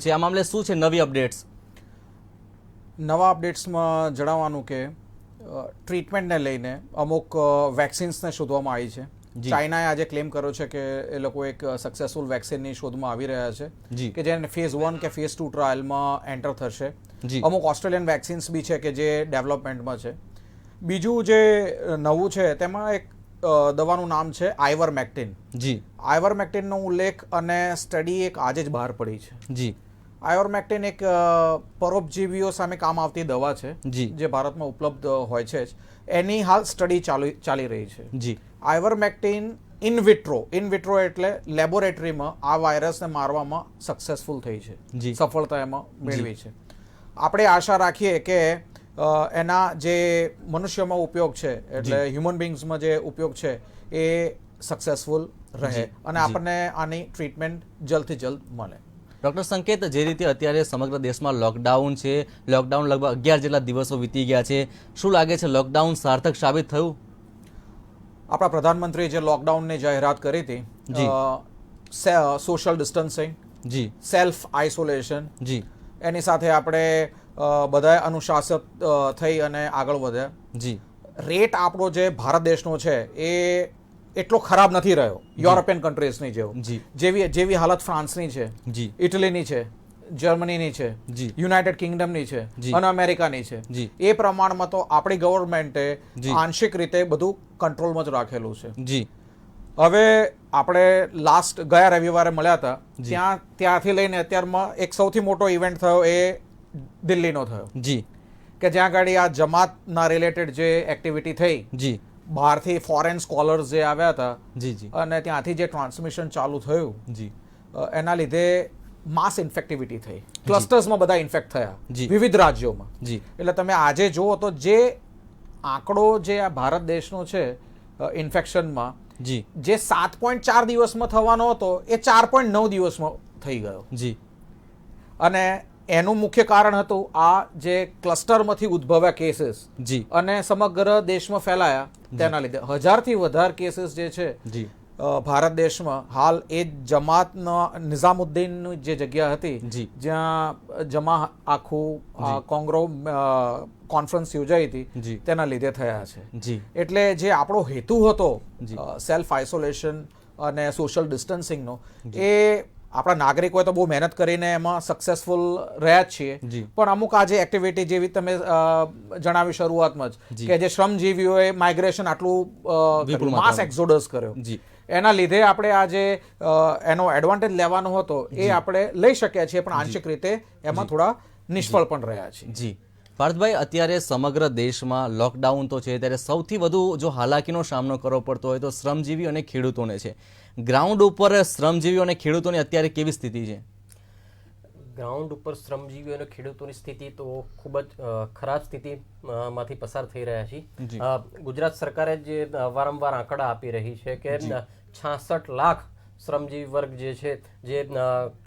છે આ મામલે શું છે નવી અપડેટ્સ? નવા અપડેટ્સમાં જણાવવાનું કે ટ્રીટમેન્ટને લઈને અમુક વેક્સિન્સને શોધવામાં આવી છે. ચાઇનાએ આજે ક્લેમ કર્યો છે કે એ લોકો એક સક્સેસફુલ વેક્સિનની શોધમાં આવી રહ્યા છે કે જેને ફેઝ 1 કે ફેઝ 2 ટ્રાયલમાં એન્ટર થશે. અમુક ઓસ્ટ્રેલિયન વેક્સિન્સ બી છે કે જે ડેવલપમેન્ટમાં છે. બીજું જે નવું છે તેમાં એક દવાનું નામ છે આઇવરમેક્ટિન. આઇવરમેક્ટિનનો ઉલ્લેખ અને સ્ટડી એક આજે જ બહાર પડી છે. આઇવરમેક્ટિન એક પરોપજીવીઓ સામે કામ આવતી દવા છે જે ભારતમાં ઉપલબ્ધ હોય છે. એની હાલ સ્ટડી ચાલી રહી છે. આઇવરમેક્ટિન ઇન વિટ્રો એટલે લેબોરેટરીમાં આ વાયરસને મારવામાં સક્સેસફુલ થઈ છે, સફળતા એમાં મેળવી છે. આપણે આશા રાખીએ કે એના જે મનુષ્યમાં ઉપયોગ છે એટલે હ્યુમન બીંગ્સમાં જે ઉપયોગ છે એ સક્સેસફુલ રહે અને આપણને આની ટ્રીટમેન્ટ જલ્દથી જલ્દ મળે. ડૉક્ટર સંકેત, જે રીતે અત્યારે સમગ્ર દેશમાં લોકડાઉન છે, લોકડાઉન લગભગ 11 જેટલા દિવસો વીતી ગયા છે, શું લાગે છે લોકડાઉન સાર્થક સાબિત થયું? આપણા પ્રધાનમંત્રીએ જે લોકડાઉનની જાહેરાત કરી હતી, સોશિયલ ડિસ્ટન્સિંગ, સેલ્ફ આઇસોલેશન, એની સાથે આપણે બધાએ અનુશાસિત થઈ અને આગળ વધ્યા. રેટ આપણો જે ભારત દેશનો છે એ એટલો ખરાબ નથી રહ્યો યુરોપિયન કન્ટ્રીઝની જેવો. જેવી હાલત ફ્રાન્સની છે, ઇટલીની છે, જર્મનીની છે, યુનાઇટેડ કિંગડમની છે અને અમેરિકાની છે, એ પ્રમાણમાં તો આપણી ગવર્મેન્ટે આંશિક રીતે બધું કંટ્રોલમાં જ રાખેલું છે. હવે આપણે ગયા રવિવારે મળ્યા હતા, ત્યાંથી લઈને અત્યારમાં એક સૌથી મોટો ઇવેન્ટ થયો એ દિલ્હીનો થયો કે જ્યાં આગળ આ જમાતના રિલેટેડ જે એક્ટિવિટી થઈ, બહારથી ફોરેન સ્કોલર્સ જે આવ્યા હતા અને ત્યાંથી જે ટ્રાન્સમિશન ચાલુ થયું, એના લીધે માસ ઇન્ફેક્ટિવિટી થઈ. ક્લસ્ટર્સમાં બધા ઇન્ફેક્ટ થયા વિવિધ રાજ્યોમાં. એટલે તમે આજે જુઓ તો જે આંકડો જે આ ભારત દેશનો છે ઇન્ફેક્શનમાં, જે 7.4 દિવસમાં થવાનો હતો એ 4.9 દિવસમાં થઈ ગયો. અને એનું મુખ્ય કારણ હતું આ જે ક્લસ્ટરમાંથી ઉદ્ભવ્યા કેસીસ અને સમગ્ર દેશમાં ફેલાયા તેના લીધે 1000થી વધારે કેસીસ જે છે ભારત દેશમાં હાલ એ જમાતના નિઝામુદ્દીનની જે જગ્યા હતી જ્યાં જમા આખું કોંગ્રો કોન્ફરન્સ યોજાઈ હતી તેના લીધે થયા છે. એટલે જે આપણો હેતુ હતો સેલ્ફ આઇસોલેશન અને સોશિયલ ડિસ્ટન્સિંગનો, એ આપણા નાગરિકોએ તો બહુ મહેનત કરીને એમાં સક્સેસફુલ રહ્યા જ છીએ. પણ અમુક આજે એક્ટિવિટી જેવી તમે જણાવી શરૂઆતમાં જ કે જે શ્રમજીવીઓએ માઇગ્રેશન આટલું માસ એક્ઝોડસ કર્યો, એના લીધે આપણે આજે એનો એડવાન્ટેજ લેવાનો હતો એ આપણે લઈ શક્યા છીએ, પણ આંશિક રીતે એમાં થોડા નિષ્ફળ પણ રહ્યા છીએ. પાર્થભાઈ, અત્યારે સમગ્ર દેશમાં લોકડાઉન તો છે, ત્યારે સૌથી વધુ જો હાલાકીનો સામનો કરવો પડતો હોય તો શ્રમજીવી અને ખેડૂતોને છે. ગ્રાઉન્ડ ઉપર શ્રમજીવીઓ અને ખેડૂતોની અત્યારે કેવી સ્થિતિ છે? ગ્રાઉન્ડ ઉપર શ્રમજીવીઓ અને ખેડૂતોની સ્થિતિ તો ખૂબ જ ખરાબ સ્થિતિમાંથી પસાર થઈ રહ્યા છીએ. ગુજરાત સરકારે જે વારંવાર આંકડા આપી રહી છે કે 66 લાખ શ્રમજીવી વર્ગ જે છે, જે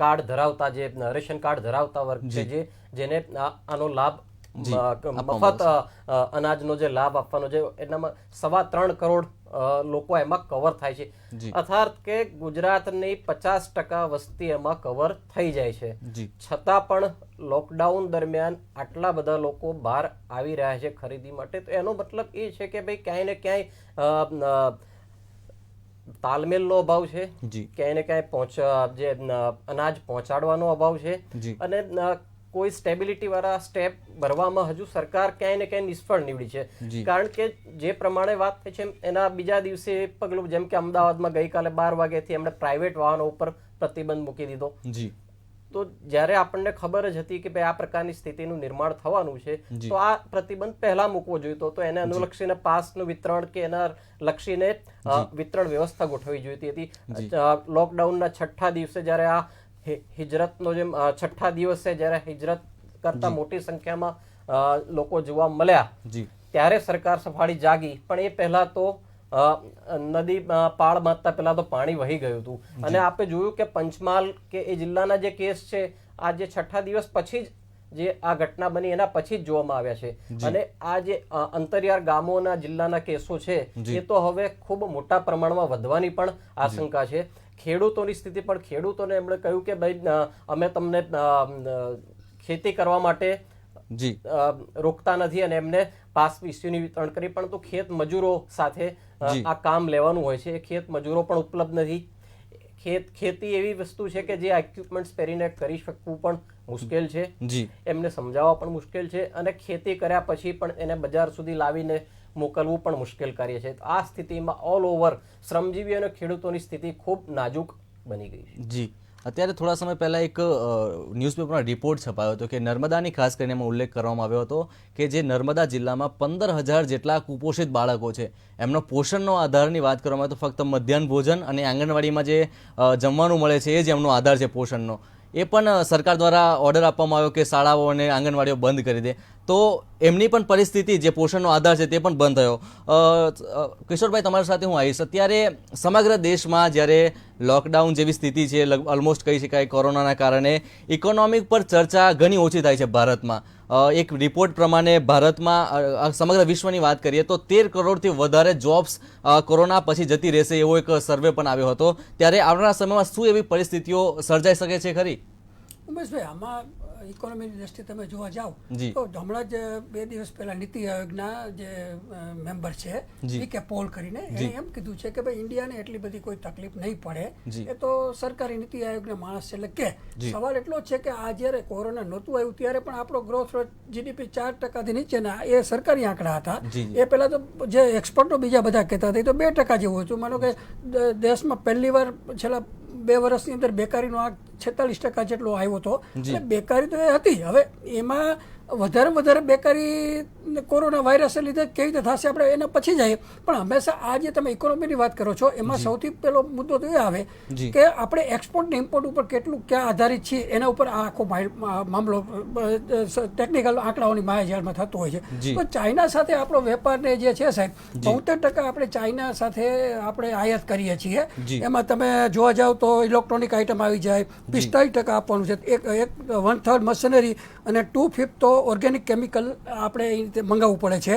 કાર્ડ ધરાવતા, જે રેશન કાર્ડ ધરાવતા વર્ગ છે, જેને આનો લાભ મફત અનાજનો જે લાભ આપવાનો છે, એનામાં 3.25 કરોડ લોકો એમાં કવર થાય છે. અર્થાત કે ગુજરાતની 50% વસ્તી એમાં કવર થઈ જાય છે. છતાં પણ લોકડાઉન દરમિયાન આટલા બધા લોકો બહાર આવી રહ્યા છે ખરીદી માટે, તો એનો મતલબ એ છે કે ભાઈ ક્યાંય ને ક્યાંય તાલમેલનો અભાવ છે, ક્યાંય ને ક્યાંય જે અનાજ પહોંચાડવાનો અભાવ છે, અને કોઈ સ્ટેબિલિટી વાળા સ્ટેપ ભરવામાં હજુ સરકાર ક્યાંય ને ક્યાંય નિષ્ફળ નીવડી છે. કારણ કે જે પ્રમાણે વાત થઈ છે એના બીજા દિવસે પગલું, જેમ કે અમદાવાદમાં ગઈકાલે 12 વાગ્યાથી એમણે પ્રાઇવેટ વાહનો ઉપર પ્રતિબંધ મૂકી દીધો. તો જ્યારે આપણને ખબર જ હતી કે ભાઈ આ પ્રકારની સ્થિતિનું નિર્માણ થવાનું છે, તો આ પ્રતિબંધ પહેલા મૂકવો જોઈતો હતો. એને અનુલક્ષીને પાસનું વિતરણ કે એના લક્ષીને વિતરણ વ્યવસ્થા ગોઠવવી જોઈતી હતી. લોકડાઉનના 6થા દિવસે જ્યારે આ હિજરતનો જે 6થા દિવસે જ્યારે હિજરત કરતા મોટી સંખ્યામાં લોકો જોવા મળ્યા, ત્યારે સરકાર સફાળી જાગી. પણ એ પહેલા તો નદી પાળ બાંધતા પહેલા તો પાણી વહી ગયું હતું. અને આપણે જોયું કે પંચમહાલ કે એ જિલ્લાના જે કેસ છે આ જે 6થા દિવસ પછી જ જે આ ઘટના બની એના પછી જ જોવામાં આવ્યા છે. અને આ જે અંતરિયાળ ગામોના જિલ્લાના કેસો છે એ તો હવે ખૂબ મોટા પ્રમાણમાં વધવાની પણ આશંકા છે. ખેડૂતોની સ્થિતિ પણ ખેડૂતોને એમણે કહ્યું કે ભાઈ અમે તમને ખેતી કરવા માટે જી રોકતા નથી અને એમને પાસ ઇસ્યુની વિતરણ કરી, પરંતુ ખેત મજૂરો સાથે આ કામ લેવાનું હોય છે. એ ખેત મજૂરો પણ ઉપલબ્ધ નથી. ખેતી એવી વસ્તુ છે કે જે ઇક્વિપમેન્ટ્સ પહેરીને કરી શકવું પણ મુશ્કેલ છે, એમને સમજાવવા પણ મુશ્કેલ છે, અને ખેતી કર્યા પછી પણ એને બજાર સુધી લાવીને મોકલવું પણ મુશ્કેલ કાર્ય છે. આ સ્થિતિમાં ઓલ ઓવર શ્રમજીવી અને ખેડૂતોની સ્થિતિ ખૂબ નાજુક બની ગઈ છે. જી, અત્યારે થોડા સમય પહેલા એક ન્યૂઝપેપરમાં રિપોર્ટ છપાયો હતો કે નર્મદાની ખાસ કરીને એમાં ઉલ્લેખ કરવામાં આવ્યો હતો કે જે નર્મદા જિલ્લામાં 15,000 જેટલા કુપોષિત બાળકો છે, એમનો પોષણનો આધારની વાત કરવામાં આવે તો ફક્ત મધ્યાહન ભોજન અને આંગણવાડીમાં જે જમવાનું મળે છે એ જ એમનો આધાર છે પોષણનો. એ પણ સરકાર દ્વારા ઓર્ડર આપવામાં આવ્યો કે શાળાઓ અને આંગણવાડીઓ બંધ કરી દે, તો એમની પણ પરિસ્થિતિ જે પોષણનો આધાર છે તે પણ બંધ થયો. કિશોરભાઈ, તમારી સાથે હું આવીશ. અત્યારે સમગ્ર દેશમાં જ્યારે લોકડાઉન જેવી સ્થિતિ છે, ઓલમોસ્ટ કહી શકાય કોરોનાના કારણે ઇકોનોમિક પર ચર્ચા ઘણી ઓછી થાય છે ભારતમાં. એક રિપોર્ટ પ્રમાણે ભારતમાં સમગ્ર વિશ્વની વાત કરીએ તો 13 કરોડથી વધારે જોબ્સ કોરોના પછી જતી રહેશે એવો એક સર્વે પણ આવ્યો હતો. ત્યારે આવનારા સમયમાં શું એવી પરિસ્થિતિઓ સર્જાઈ શકે છે ખરી? ઉમેશભાઈ, આમાં ઇકોનોમીની દ્રષ્ટિએ તમે જોવા જાઓ તો હમણાં જ 2 દિવસ પહેલા નીતિ આયોગના જે મેમ્બર છે કે પોલ કરીને એણે એમ કીધું છે કે ભાઈ ઇન્ડિયાને એટલી બધી કોઈ તકલીફ નહીં પડે. એ તો સરકારી નીતિ આયોગના માણસ છે. એટલે કે સવાલ એટલો જ છે કે આ જ્યારે કોરોના નહોતું આવ્યું ત્યારે પણ આપણો ગ્રોથ રેટ GDP 4% નીચેના એ સરકારી આંકડા હતા. એ પહેલા તો જે એક્સપર્ટો બીજા બધા કહેતા હતા એ તો 2% જેવું હતું. માનો કે દેશમાં પહેલી વાર છેલ્લા 2 વર્ષની અંદર બેકારીનો આંક 46% જેટલો આવ્યો હતો. એટલે બેકારી તો એ હતી. હવે એમાં વધારે બેકારી કોરોના વાયરસને લીધે કેવી રીતે થશે આપણે એના પછી જઈએ. પણ હંમેશા આ જે તમે ઇકોનોમીની વાત કરો છો એમાં સૌથી પહેલો મુદ્દો તો એ આવે કે આપણે એક્સપોર્ટ ને ઇમ્પોર્ટ ઉપર કેટલું ક્યાં આધારિત છીએ એના ઉપર આ આખો મામલો ટેકનિકલ આંકડાઓની માયાજાળમાં થતો હોય છે. તો ચાઇના સાથે આપણો વેપારને જે છે સાહેબ 72% આપણે ચાઇના સાથે આપણે આયાત કરીએ છીએ. એમાં તમે જોવા જાવ તો ઇલેક્ટ્રોનિક આઇટમ આવી જાય, 45% આપવાનું છે, એક 1/3 મશીનરી અને 2/5 તો ઓર્ગેનિક કેમિકલ આપણે એ રીતે મંગાવવું પડે છે.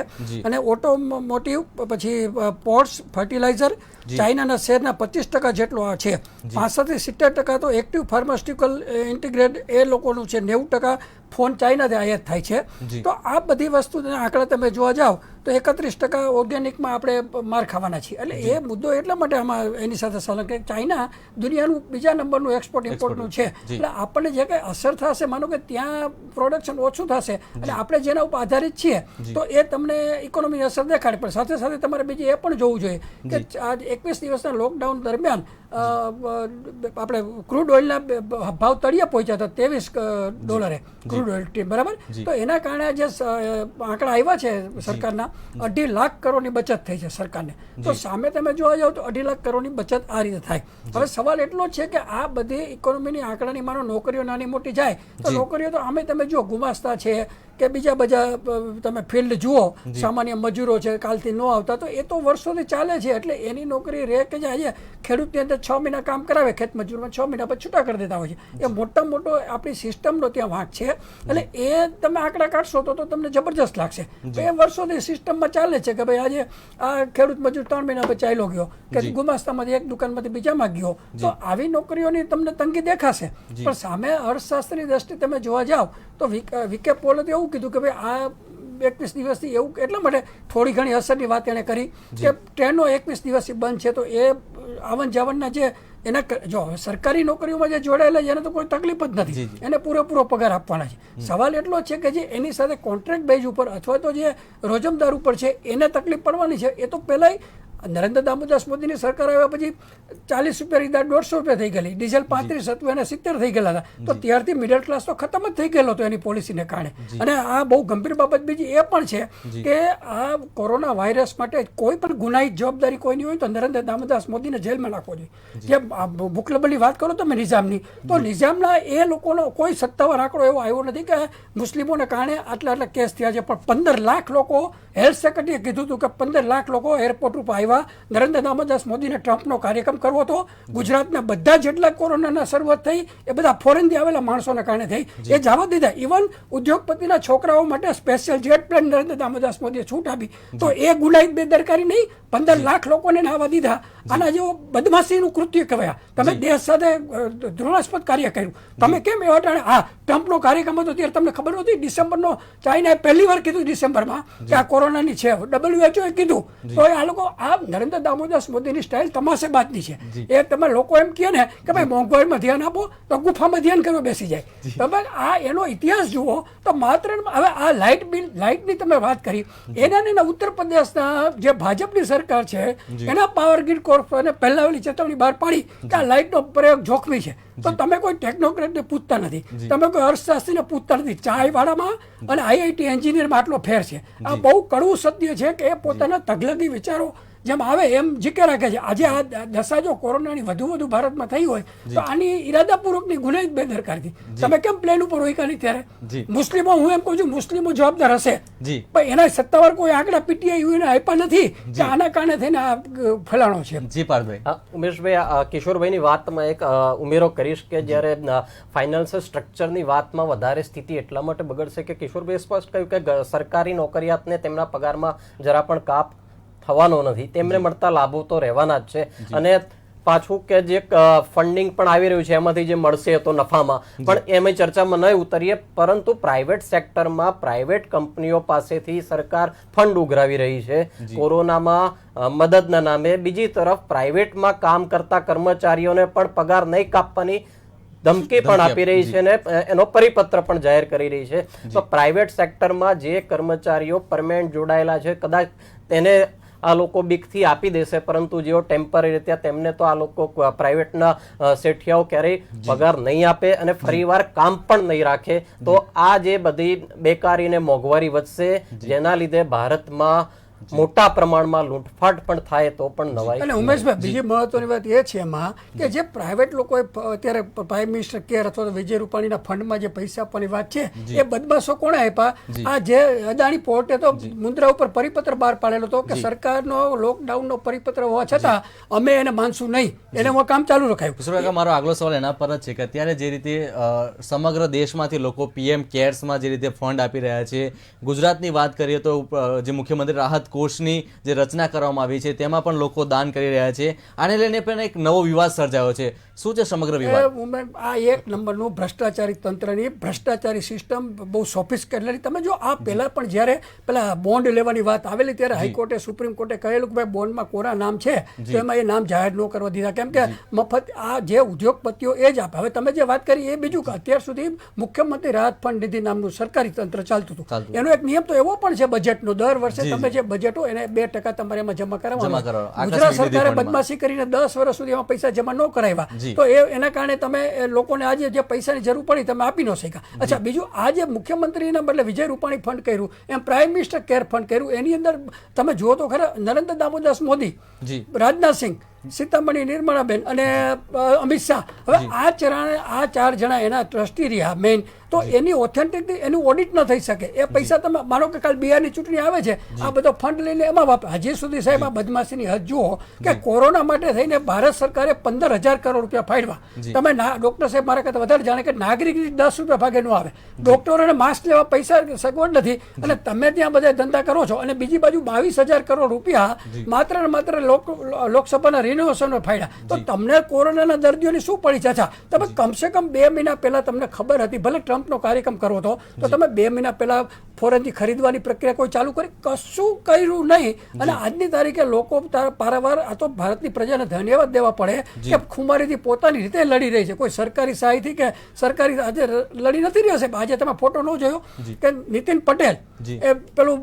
અને ઓટોમોટિવ, પછી પોર્ટ્સ, ફર્ટિલાઇઝર ચાઇનાના શેરના 25% જેટલો છે. 65 થી 70% તો એક્ટિવ ફાર્માસ્યુટિકલ ઇન્ટિગ્રેટ એ લોકોનું છે. 90% ફોન ચાઇનાથી આયાત થાય છે. તો આ બધી વસ્તુના આંકડા તમે જોવા જાઓ તો 31% ઓર્ગેનિકમાં આપણે માર ખાવાના છીએ. એટલે એ મુદ્દો એટલા માટે આમાં એની સાથે સંલગ્ન કે ચાઇના દુનિયાનું બીજા નંબરનું એક્સપોર્ટ ઇમ્પોર્ટનું છે. એટલે આપણને જે કંઈ અસર થશે, માનો કે ત્યાં પ્રોડક્શન ઓછું થશે અને આપણે જેના ઉપર આધારિત છીએ તો એ તમને ઇકોનોમીની અસર દેખાડે. પણ સાથે સાથે તમારે બીજું એ પણ જોવું જોઈએ કે આ 21 દિવસના લોકડાઉન દરમિયાન આપણે ક્રૂડ ઓઇલના ભાવ તળિયે પહોંચ્યા હતા $23 ક્રૂડ ઓઇલ, બરાબર? તો એના કારણે જે આંકડા આવ્યા છે સરકારના, 2.5 લાખ કરોડની બચત થઈ છે સરકારને. તો સામે તમે જોવા જાવ તો 2.5 લાખ કરોડની બચત આ રીતે થાય. હવે સવાલ એટલો જ છે કે આ બધી ઇકોનોમીની આંકડાની માનો નોકરીઓ નાની મોટી જાય તો નોકરીઓ તો આમે તમે જુઓ ગુમાસ્તા છે કે બીજા તમે ફિલ્ડ જુઓ, સામાન્ય મજૂરો છે કાલથી ન આવતા, તો એ તો વર્ષોથી ચાલે છે. એટલે એની નોકરી રહે કે આજે ખેડૂતની અંદર 6 મહિના કામ કરાવે, ખેત મજૂરમાં 6 મહિના પછી છૂટા કરી દેતા હોય છે. એ મોટો આપણી સિસ્ટમનો ત્યાં વાંક છે. એટલે એ તમે આંકડા કાઢશો તો તમને જબરજસ્ત લાગશે. એ વર્ષોથી સિસ્ટમમાં ચાલે છે કે ભાઈ આજે આ ખેડૂત મજૂર 3 મહિના પછી ચાલ્યો ગયો કે ગુમાસ્તામાંથી એક દુકાનમાંથી બીજામાં ગયો. તો આવી નોકરીઓની તમને તંગી દેખાશે. પણ સામે અર્થશાસ્ત્રની દ્રષ્ટિએ તમે જોવા જાઓ તો વિકે પોલે તો એવું કીધું કે ભાઈ આ 21 દિવસથી એવું એટલા માટે થોડી ઘણી અસરની વાત એણે કરી કે ટ્રેનો 21 દિવસથી બંધ છે. તો એ આવન જાવનના જે એના જો સરકારી નોકરીઓમાં જે જોડાયેલા છે એને તો કોઈ તકલીફ જ નથી, એને પૂરેપૂરો પગાર આપવાના છે. સવાલ એટલો છે કે જે એની સાથે કોન્ટ્રાક્ટ બેઝ ઉપર અથવા તો જે રોજમદાર ઉપર છે એને તકલીફ પડવાની છે. એ તો પહેલાંય નરેન્દ્ર દામોદાસ મોદીની સરકાર આવ્યા પછી ₹40 ₹150 થઈ ગયેલી, ડીઝલ 35 હતું એને 70 થઈ ગયેલા હતા. તો ત્યારથી મિડલ ક્લાસ તો ખતમ જ થઈ ગયેલો હતો એની પોલિસીને કારણે. અને આ બહુ ગંભીર બાબત બીજી એ પણ છે કે આ કોરોના વાયરસ માટે કોઈ પણ ગુનાહિત જવાબદારી કોઈની હોય તો નરેન્દ્ર દામોદાસ મોદીને જેલમાં નાખવો જોઈએ. જે મુખલબલી વાત કરો તમે નિઝામની, તો નિઝામના એ લોકોનો કોઈ સત્તાવાર આંકડો એવો આવ્યો નથી કે મુસ્લિમોને કારણે આટલા કેસ થયા છે. પણ 15 લાખ લોકો, હેલ્થ સેક્રેટરીએ કીધું હતું કે 15 લાખ લોકો એરપોર્ટ ઉપર આવ્યા કરવા નરેન્દ્ર દામોદાસ મોદીને ટ્રમ્પનો કાર્યક્રમ કરવો હતો. ગુજરાતના બધા જેટલા કોરોનાના શરૂઆત થઈ એ બધા ફોરેનથી આવેલા માણસોના કારણે થઈ, એ જવા દીધા. ઇવન ઉદ્યોગપતિના છોકરાઓ માટે સ્પેશિયલ જેટ પ્લેન નરેન્દ્ર દામોદાસ મોદીએ છૂટ આપી. તો એ ગુનાહિત બેદરકારી નહીં, 15 લાખ લોકોને આવવા દીધા. આના જેવો બદમાશીનું કૃત્ય કહેવાય. તમે દેશ સાથે ધૃણાસ્પદ કાર્ય કર્યું. તમે કેમ એવા ટાણે ટ્રમ્પનો કાર્યક્રમ હતો ત્યારે તમને ખબર હતી ડિસેમ્બરનો, ચાઇનાએ પહેલી વાર કીધું ડિસેમ્બરમાં કે આ કોરોનાની છે, WHO એ કીધું. તો આ લોકો આ નરેન્દ્ર દામોદાસ મોદીની સ્ટાઇલ તમાશેબાજની છે. એ તમે લોકો એમ કહે ને કે ભાઈ મોંઘવારીમાં ધ્યાન આપો તો ગુફામાં ધ્યાન કરવા બેસી જાય. તમે આ એનો ઇતિહાસ જુઓ તો માત્ર હવે આ લાઇટની તમે વાત કરી, એના ઉત્તર પ્રદેશના જે ભાજપની સરકાર છે એના પાવર ગ્રીડ કોર્પોરેશને પહેલા ઓલી ચેતવણી બહાર પાડી કે આ લાઇટનો પ્રયોગ જોખમી છે. તો તમે કોઈ ટેકનોક્રેટને પૂછતા નથી, તમે કોઈ અર્થશાસ્ત્રીને પૂછતા નથી. ચાયવાળામાં અને આઈઆઈટી એન્જિનિયરમાં આટલો ફેર છે. આ બહુ કડવું સત્ય છે કે એ પોતાના તગલગી વિચારો જેમ આવે એમ જીકે રાખે છે. આજે આ દશા જો કોરોનાની વધુ ભારતમાં થઈ હોય તો આની ઈરાદાપૂર્વકની ગુનાહિત બેદરકારી. તમે કેમ પ્લેન ઉપર રોક્યા નહીં ત્યારે? મુસ્લિમો, હું એમ કહું છું મુસ્લિમો જવાબદાર હશે, પણ એના સત્તાવાર કોઈ આંકડા પીટીઆઈ આપ્યા નથી કે આના કારણે થઈને આ ફલાણો છે. જી પાર્થભાઈ. ઉમેશભાઈ, કિશોરભાઈની વાતમાં એક ઉમેરો કરીશ કે જ્યારે ફાઇનાન્શિયલ સ્ટ્રક્ચરની વાતમાં વધારે સ્થિતિ એટલા માટે બગડશે કે કિશોરભાઈએ સ્પષ્ટ કહ્યું કે સરકારી નોકરિયાતને તેમના પગારમાં જરા પણ કાપ થવાનો નથી, તેમને મળતા લાભો તો રહેવાના જ છે. અને પાછું કે જે ફંડિંગ પણ આવી રહ્યું છે એમાંથી જે મળશે તો નફામાં પણ એમાં ચર્ચામાં ન ઉતરીએ, પરંતુ પ્રાઇવેટ સેક્ટરમાં પ્રાઇવેટ કંપનીઓ પાસેથી સરકાર ફંડ ઉઘરાવી રહી છે કોરોનામાં મદદના નામે. બીજી તરફ પ્રાઇવેટમાં કામ કરતા કર્મચારીઓને પણ પગાર નહીં કાપવાની ધમકી પણ આપી રહી છે ને એનો પરિપત્ર પણ જાહેર કરી રહી છે. તો પ્રાઇવેટ સેક્ટરમાં જે કર્મચારીઓ પરમેનન્ટ જોડાયેલા છે કદાચ તેને આ લોકો બીકથી આપી દેશે, પરંતુ જેઓ ટેમ્પરરી રીતે તેમને તો આ લોકો પ્રાઇવેટના શેઠિયાઓ ક્યારેય પગાર નહીં આપે અને ફરીવાર કામ પણ નહીં રાખે. તો આ જે બધી બેકારી ને મોંઘવારી વધશે, જેના લીધે ભારતમાં મોટા પ્રમાણમાં લૂંટફાટ પણ થાય તો પણ નવાઈ. અને ઉમેશભાઈ, બીજી મહત્વની વાત એ છે એમાં કે જે પ્રાઇવેટ લોકોએ અત્યારે પ્રાઇમ મિનિસ્ટર કેર અથવા તો વિજય રૂપાણીના ફંડમાં જે પૈસા આપવાની વાત છે એ બદમાશો કોણે આપ્યા? આ જે અદાણી પોર્ટે તો મુદ્રા ઉપર પરિપત્ર બહાર પાડેલો હતો કે સરકારનો લોકડાઉનનો પરિપત્ર હોવા છતાં અમે એને માનશું નહીં, એને કામ ચાલુ રખાયું. મારો આગલો સવાલ એના પર જ છે કે અત્યારે જે રીતે સમગ્ર દેશમાંથી લોકો PM કેર્સમાં જે રીતે ફંડ આપી રહ્યા છે, ગુજરાતની વાત કરીએ તો જે મુખ્યમંત્રી રાહત કોષની જે રચના કરવામાં આવી છે તેમાં પણ લોકો દાન કરી રહ્યા છે. આને લઈને પણ એક નવો વિવાદ સર્જાયો છે. શું છે સમગ્ર વિવાદ? આ એક નંબરનું ભ્રષ્ટાચારી તંત્રની ભ્રષ્ટાચારી સિસ્ટમ બહુ સોફિસ્ટિકેટેડ. તમે જો આ પહેલા પણ જ્યારે પેલા બોન્ડ લેવાની વાત આવેલી ત્યારે હાઈકોર્ટે સુપ્રીમ કોર્ટે કહેલું કે ભાઈ બોન્ડમાં કોરા નામ છે તો એમાં એ નામ જાહેર ન કરવા દીધા, કેમ કે મફત આ જે ઉદ્યોગપતિઓ એ જ આપે. હવે તમે જે વાત કરી એ બીજું કે અત્યાર સુધી મુખ્યમંત્રી રાહત ફંડ નિધિ નામનું સરકારી તંત્ર ચાલતું હતું. એનો એક નિયમ તો એવો પણ છે બજેટનો, દર વર્ષે તમે જે બજેટ હોય એને 2% તમારે એમાં જમા કરાવવાનું. ગુજરાત સરકારે બદમાશી કરીને 10 વર્ષ સુધી એમાં પૈસા જમા ન કરાવ્યા, તો એના કારણે તમે લોકોને આજે જે પૈસાની જરૂર પડી તમે આપી ન શક્યા. અચ્છા, બીજું આ જે મુખ્યમંત્રીના બદલે વિજય રૂપાણી ફંડ કર્યું, એમ પ્રાઇમ મિનિસ્ટર કેર ફંડ કર્યું, એની અંદર તમે જુઓ તો ખરા નરેન્દ્ર દામોદાસ મોદી, રાજનાથસિંહ, સીતામણી નિર્મળાબેન અને અમિત શાહ, હવે આ 4 જણા એના ટ્રસ્ટી રહ્યા મેઇન. તો એની ઓથેન્ટિક એનું ઓડિટ ન થઈ શકે. એ પૈસા તમે માનો કે કાલ બિહારની ચૂંટણી આવે છે, આ બધો ફંડ લઈને એમાં વાપરે. હજી સુધી સાહેબ આ બદમાશીની હદ જુઓ કે કોરોના માટે થઈને ભારત સરકારે 15,000 કરોડ રૂપિયા ફાળવા. તમે ડોક્ટર સાહેબ મારા કરતા વધારે જાણે કે નાગરિક 10 રૂપિયા ભાગે ન આવે. ડોક્ટરોને માસ્ક લેવા પૈસા સગવડ નથી અને તમે ત્યાં બધા ધંધા કરો છો. અને બીજી બાજુ 22,000 કરોડ રૂપિયા માત્ર ને માત્ર લોકસભાના રિનોવેશન ફાળ્યા. તો તમને કોરોનાના દર્દીઓની શું પડી છે? તમે કમસે કમ 2 મહિના પહેલા તમને ખબર હતી, ભલે ટ્રમ્પનો કાર્યક્રમ કરવો હતો તો તમે 2 મહિના પહેલા ફોરેનથી ખરીદવાની પ્રક્રિયા કોઈ ચાલુ કરી? કશું કર્યું નહીં. અને આજની તારીખે લોકો પારાવાર આ તો ભારતની પ્રજાને ધન્યવાદ દેવા પડે કે ખુમારીથી પોતાની રીતે લડી રહી છે, કોઈ સરકારી સહાયથી કે સરકારી આજે લડી નથી રહ્યા છે. આજે તમે ફોટો ન જોયો કે નીતિન પટેલ એ પેલું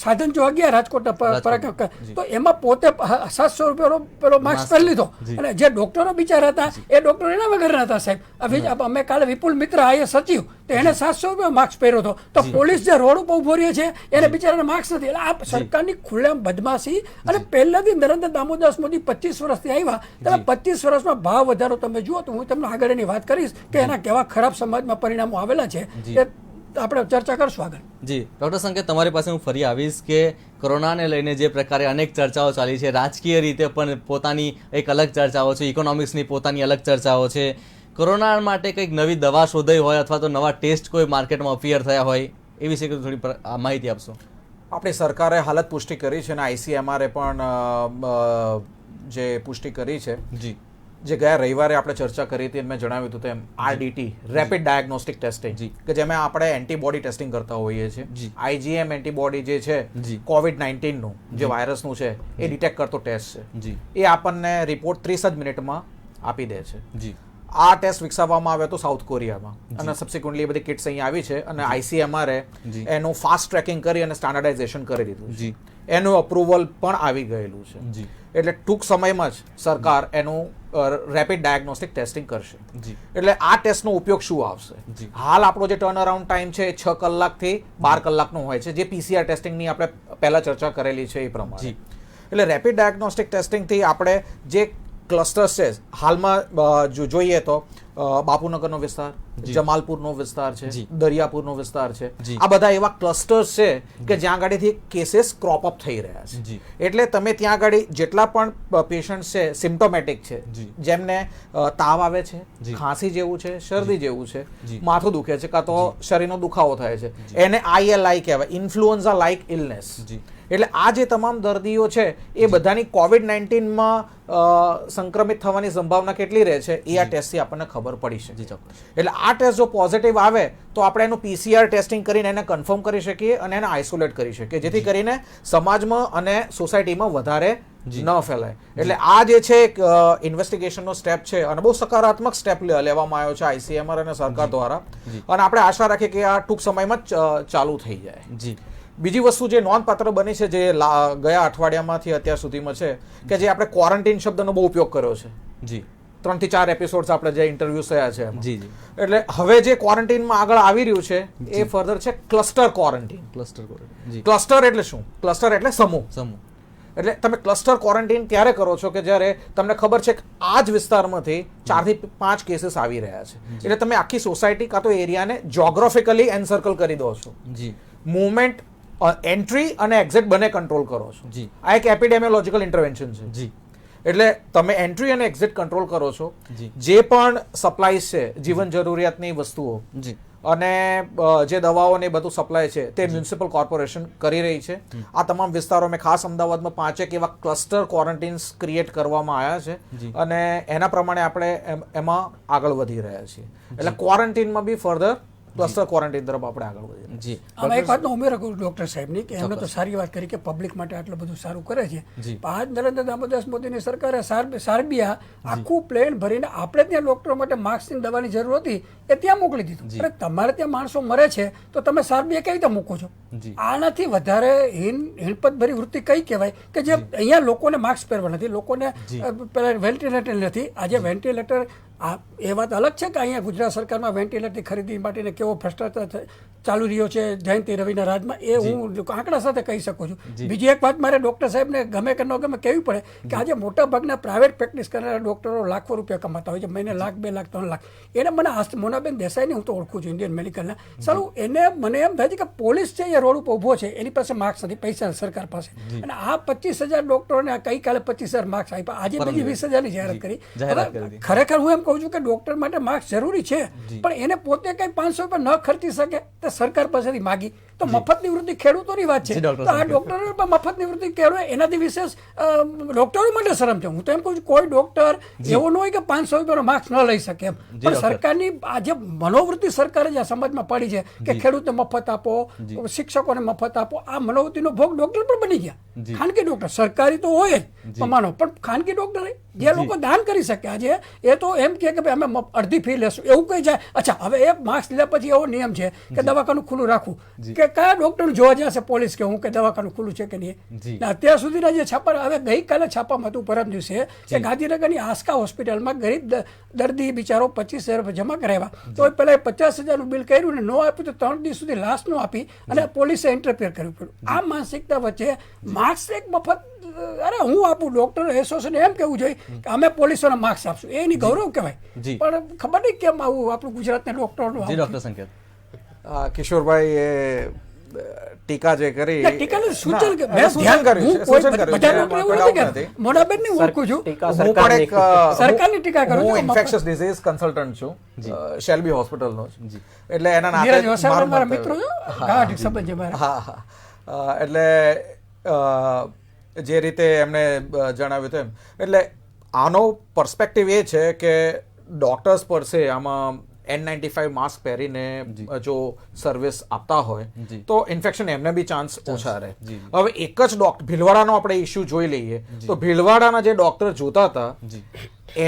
સાધન જો ગયા રાજકોટ, તો એમાં પોતે 700 રૂપિયાનો પેલો માસ્ક પહેરી લીધો. અને જે ડોક્ટરો બિચારા હતા એ ડોક્ટરો એના વગરના હતા સાહેબ. અમે કાલે વિપુલ મિત્ર IAS સચિવ, તો એને 700 રૂપિયા માસ્ક પહેર્યો હતો. તો પોલીસ જે રોડ ઉપર ઉભો રહ્યો છે એને બિચારાને માસ્ક નથી. એટલે આ સરકારની ખુલ્લેઆમ બદમાશી. અને પહેલાથી નરેન્દ્ર દામોદાસ મોદી 25 વર્ષથી આવ્યા, તમે 25 વર્ષમાં ભાવ વધારો તમે જુઓ તો હું તમને આગળ એની વાત કરીશ કે એના કેવા ખરાબ સમાજમાં પરિણામો આવેલા છે. આપણે ચર્ચા કરશું આગળ. જી ડૉક્ટર સંકેત, તમારી પાસે હું ફરી આવીશ કે કોરોનાને લઈને જે પ્રકારે અનેક ચર્ચાઓ ચાલી છે, રાજકીય રીતે પણ પોતાની એક અલગ ચર્ચાઓ છે, ઇકોનોમિક્સની પોતાની અલગ ચર્ચાઓ છે, કોરોના માટે કંઈક નવી દવા શોધાઈ હોય અથવા તો નવા ટેસ્ટ કોઈ માર્કેટમાં અપિયર થયા હોય એ વિશે થોડી માહિતી આપશો. આપણી સરકારે હાલત પુષ્ટિ કરી છે અને ICMR પણ જે પુષ્ટિ કરી છે, જી, જે ગયા રવિવારે આપણે ચર્ચા કરી હતી, મેં જણાવ્યું હતું તેમ RDT રેપિડ ડાયગ્નોસ્ટિક ટેસ્ટિંગ, કે જેમાં આપણે એન્ટીબોડી ટેસ્ટિંગ કરતા હોઈએ છીએ. IgM એન્ટીબોડી જે છે COVID-19 નું જે વાયરસનું છે એ ડિટેક્ટ કરતો ટેસ્ટ છે, એ આપણને રિપોર્ટ 30 જ મિનિટમાં આપી દે છે. આ ટેસ્ટ વિકસાવવામાં આવ્યો હતો સાઉથ કોરિયામાં અને સબસિક્વન્ટલી એ બધી કિટ્સ અહીંયા આવી છે અને ICMR એનું ફાસ્ટ ટ્રેકિંગ કરી અને સ્ટાન્ડર્ડાઇઝેશન કરી દીધું છે. એનું અપ્રુવલ પણ આવી ગયેલું છે. એટલે ટૂંક સમયમાં જ સરકાર એનું રેપિડ ડાયગ્નોસ્ટિક ટેસ્ટિંગ કરશે. એટલે આ ટેસ્ટનો ઉપયોગ શું આવશે? હાલ આપણો જે ટર્ન અરાઉન્ડ ટાઈમ છે એ 6 કલાકથી 12 કલાકનો હોય છે, જે PCR ટેસ્ટિંગની આપણે પહેલા ચર્ચા કરેલી છે એ પ્રમાણે. એટલે રેપિડ ડાયગ્નોસ્ટિક ટેસ્ટિંગથી આપણે જે ક્લસ્ટર્સ છે, હાલમાં જોઈએ તો બાપુનગરનો વિસ્તાર, જમાલપુરનો વિસ્તાર છે, દરિયાપુરનો વિસ્તાર છે, આ બધા એવા ક્લસ્ટર્સ છે કે જ્યાં આગળથી કેસીસ ક્રોપ અપ થઈ રહ્યા છે. એટલે તમે ત્યાં આગળ જેટલા પણ પેશન્ટ છે સિમ્પ્ટોમેટિક છે, જેમને તાવ આવે છે, ખાંસી જેવું છે, શરદી જેવું છે, માથું દુખે છે કાં તો શરીરનો દુખાવો થાય છે, એને ILI કહેવાય, ઇન્ફ્લુએન્ઝા લાઇક ઇલનેસ. એટલે આ જે તમામ દર્દીઓ છે એ બધાની COVID-19માં સંક્રમિત થવાની સંભાવના કેટલી રહે છે એ આ ટેસ્ટથી આપણને ખબર પડી શકે. એટલે આ ટેસ્ટ જો પોઝિટિવ આવે તો આપણે એનું PCR ટેસ્ટિંગ કરીને એને કન્ફર્મ કરી શકીએ અને એને આઇસોલેટ કરી શકીએ, જેથી કરીને સમાજમાં અને સોસાયટીમાં વધારે ન ફેલાય. એટલે આ જે છે એક ઇન્વેસ્ટિગેશનનો સ્ટેપ છે અને બહુ સકારાત્મક સ્ટેપ લેવામાં આવ્યો છે ICMR અને સરકાર દ્વારા, અને આપણે આશા રાખીએ કે આ ટૂંક સમયમાં જ ચાલુ થઈ જાય. બીજી વસ્તુ જે નોંધપાત્ર બની છે, જે ગયા અઠવાડિયામાંથી અત્યાર સુધીમાં છે, કે જે આપણે ક્વોરન્ટીન શબ્દનો બહુ ઉપયોગ કર્યો છે. 3 થી 4 એપિસોડ્સ આપણે જે ઇન્ટરવ્યુ થયા છે, એટલે હવે જે ક્વોરન્ટીનમાં આગળ આવી રહ્યું છે એ ફર્ધર છે ક્લસ્ટર ક્વોરન્ટીન. ક્લસ્ટર એટલે શું? ક્લસ્ટર એટલે સમૂહ. એટલે તમે ક્લસ્ટર ક્વોરન્ટીન ત્યારે કરો છો કે જ્યારે તમને ખબર છે કે આ જ વિસ્તારમાંથી 4 થી 5 કેસીસ આવી રહ્યા છે. એટલે તમે આખી સોસાયટી કાં તો એરિયાને જ્યોગ્રાફિકલી એન્સર્કલ કરી દો છો. મૂવમેન્ટ, એન્ટ્રી અને એક્ઝિટ બંને કંટ્રોલ કરો છો. આ એક એપિડેમિયોલોજિકલ ઇન્ટરવેન્શન છે. એટલે તમે એન્ટ્રી અને એક્ઝિટ કંટ્રોલ કરો છો. જે પણ સપ્લાઈઝ છે, જીવન જરૂરિયાતની વસ્તુઓ અને જે દવાઓ ને બધું સપ્લાય છે તે મ્યુનિસિપલ કોર્પોરેશન કરી રહી છે. આ તમામ વિસ્તારો મેં ખાસ અમદાવાદમાં 5 એવા ક્લસ્ટર ક્વોરન્ટીન્સ ક્રિએટ કરવામાં આવ્યા છે અને એના પ્રમાણે આપણે એમાં આગળ વધી રહ્યા છીએ. એટલે ક્વોરન્ટીનમાં બી ફર્ધર ક્લસ્ટર ક્વોરન્ટીન તરફ આપણે આગળ વધીએ. જી, આમાં એક વાતનો ઉમેરો કરું ડૉક્ટર સાહેબની, કે એમને તો સારી વાત કરી કે પબ્લિક માટે આટલું બધું સારું કરે છે. આજ નરેન્દ્ર દામોદર મોદીની સરકારે સાર્બિયા આખું પ્લેન ભરીને આપણે ત્યાં ડૉક્ટરો માટે માસ્કની દવાની જરૂર હતી એ ત્યાં મોકલી દીધું. એટલે તમારે ત્યાં માણસો મરે છે તો તમે સાર્બિયા કેવી રીતે મૂકો છો? આનાથી વધારે હિણપતભરી વૃત્તિ કઈ કહેવાય કે જે અહીંયા લોકોને માસ્ક પહેરવા નથી, લોકોને પેલા વેન્ટિલેટર નથી. આજે વેન્ટિલેટર એ વાત અલગ છે કે અહીંયા ગુજરાત સરકારમાં વેન્ટિલેટરની ખરીદી માટેને કેવો ભ્રષ્ટાચાર ચાલુ રહ્યો છે જયંતિ રવિના રાજમાં, એ હું આંકડા સાથે કહી શકું છું. બીજી એક વાત મારે ડૉક્ટર સાહેબને ગમે કે ન ગમે કહેવી પડે કે આજે મોટાભાગના પ્રાઇવેટ પ્રેક્ટિસ કરનારા ડૉક્ટરો લાખો રૂપિયા કમાતા હોય છે, મહિને લાખ, 2 લાખ, 3 લાખ. એને મને મોનાબેન દેસાઈને હું તો ઓળખું છું, ઇન્ડિયન મેડિકલના. સારું, એને મને એમ થાય છે કે પોલીસ છે એ રોડ ઉપર ઊભો છે, એની પાસે માર્ક્સ નથી, પૈસા સરકાર પાસે, અને આ 25,000 ડૉક્ટરોને ગઈકાલે 25,000 માર્ક્સ આપ્યા, આજે બીજી 20,000ની જાહેરાત કરી. ખરેખર હું એમ કહું છું કે ડૉક્ટર માટે માર્ક્સ જરૂરી છે, પણ એને પોતે કંઈ 500 રૂપિયા ન ખર્ચી શકે તો સરકાર પાસેથી માગી તો મફત નિવૃત્તિ ખેડૂતોની વાત છે. તો આ ડૉક્ટરો મફત નિવૃત્તિ ખેડૂત એનાથી વિશેષ ડૉક્ટરો માટે શરમ છે. હું તો એમ કહું છું કોઈ ડૉક્ટર એવો ન હોય કે 500 રૂપિયાનો માર્ક્સ ન લઈ શકે એમ, પણ સરકારની આ જે મનોવૃત્તિ સરકારે જે સમાજમાં પાડી છે કે ખેડૂતને મફત આપો, શિક્ષકોને મફત આપો, આ મનોવૃત્તિનો ભોગ ડૉક્ટર પણ બની ગયા. ખાનગી ડૉક્ટર, સરકારી તો હોય જ માનો, પણ ખાનગી ડૉક્ટર જે લોકો દાન કરી શકે આજે એ તો એમ કહે કે ભાઈ અમે અડધી ફી લેશું એવું કહી જાય. અચ્છા, હવે એ માર્ક્સ લીધા પછી એવો નિયમ છે કે દવાખાનું ખુલ્લું રાખવું, કે કયા ડૉક્ટર જોવા જશે પોલીસ કે હું કે દવાખાનું ખુલ્લું છે કે નહીં. અત્યાર સુધીના જે છાપા, હવે ગઈકાલે છાપામાં હતું પરમ દિવસે કે ગાંધીનગરની આસ્કા હોસ્પિટલમાં ગરીબ દર્દી બિચારો 25,000 રૂપિયા જમા કરાવ્યા, તો પેલા 50,000નું બિલ કર્યું ને ન આપ્યું તો 3 દિવસ સુધી લાશ ન આપી અને પોલીસે ઇન્ટરફિયર કરવું પડ્યું. આ માનસિકતા વચ્ચે માર્ક્સ એક મફત, અરે હું આપું, ડૉક્ટર એસોસિએશન એમ કહેવું જોઈએ કે અમે પોલીસોને માર્ક્સ આપશું, એની ગૌરવ કહેવાય. પણ ખબર નહીં કેમ આવું આપણું ગુજરાતના ડૉક્ટરનું. ડૉક્ટર સંકેત, કિશોરભાઈ એ ટીકા જે કરી ટીકાનું સૂચન કે- ના, મેં સૂચન ધ્યાન- કર્યું હું છે, કોઈ સૂચન કર્યું બધા છે, ડોક્ટર એમાં એવું કોઈ નથી doubt કે નથી. મોનાબેનને હું ઓળખું છું. ટીકા હું પણ સરકારની એક સરકારની ટીકા કરું છું. હું ઇન્ફેક્શિયસ ડિઝીઝ કન્સલ્ટન્ટ છું શેલ્બી હોસ્પિટલનો જ. એટલે એના નાતે નીરજ વસાવા મારું મારા મંતવ્ય- મિત્રો છે. ગાઢ સંબંધ છે મારા. હા એટલે જે રીતે એમણે જણાવ્યું તેમ એટલે આનો પર્સપેક્ટિવ એ છે કે ડોક્ટર્સ પર સે આમાં N95 માસ્ક પહેરીને જો સર્વિસ આપતા હોય તો ઇન્ફેક્શન એમને બી ચાન્સ ઓછા રહે. હવે એક જ ડોક્ટર ભીલવાડાનો આપણે ઇસ્યુ જોઈ લઈએ તો ભીલવાડાના જે ડોક્ટર જોતા હતા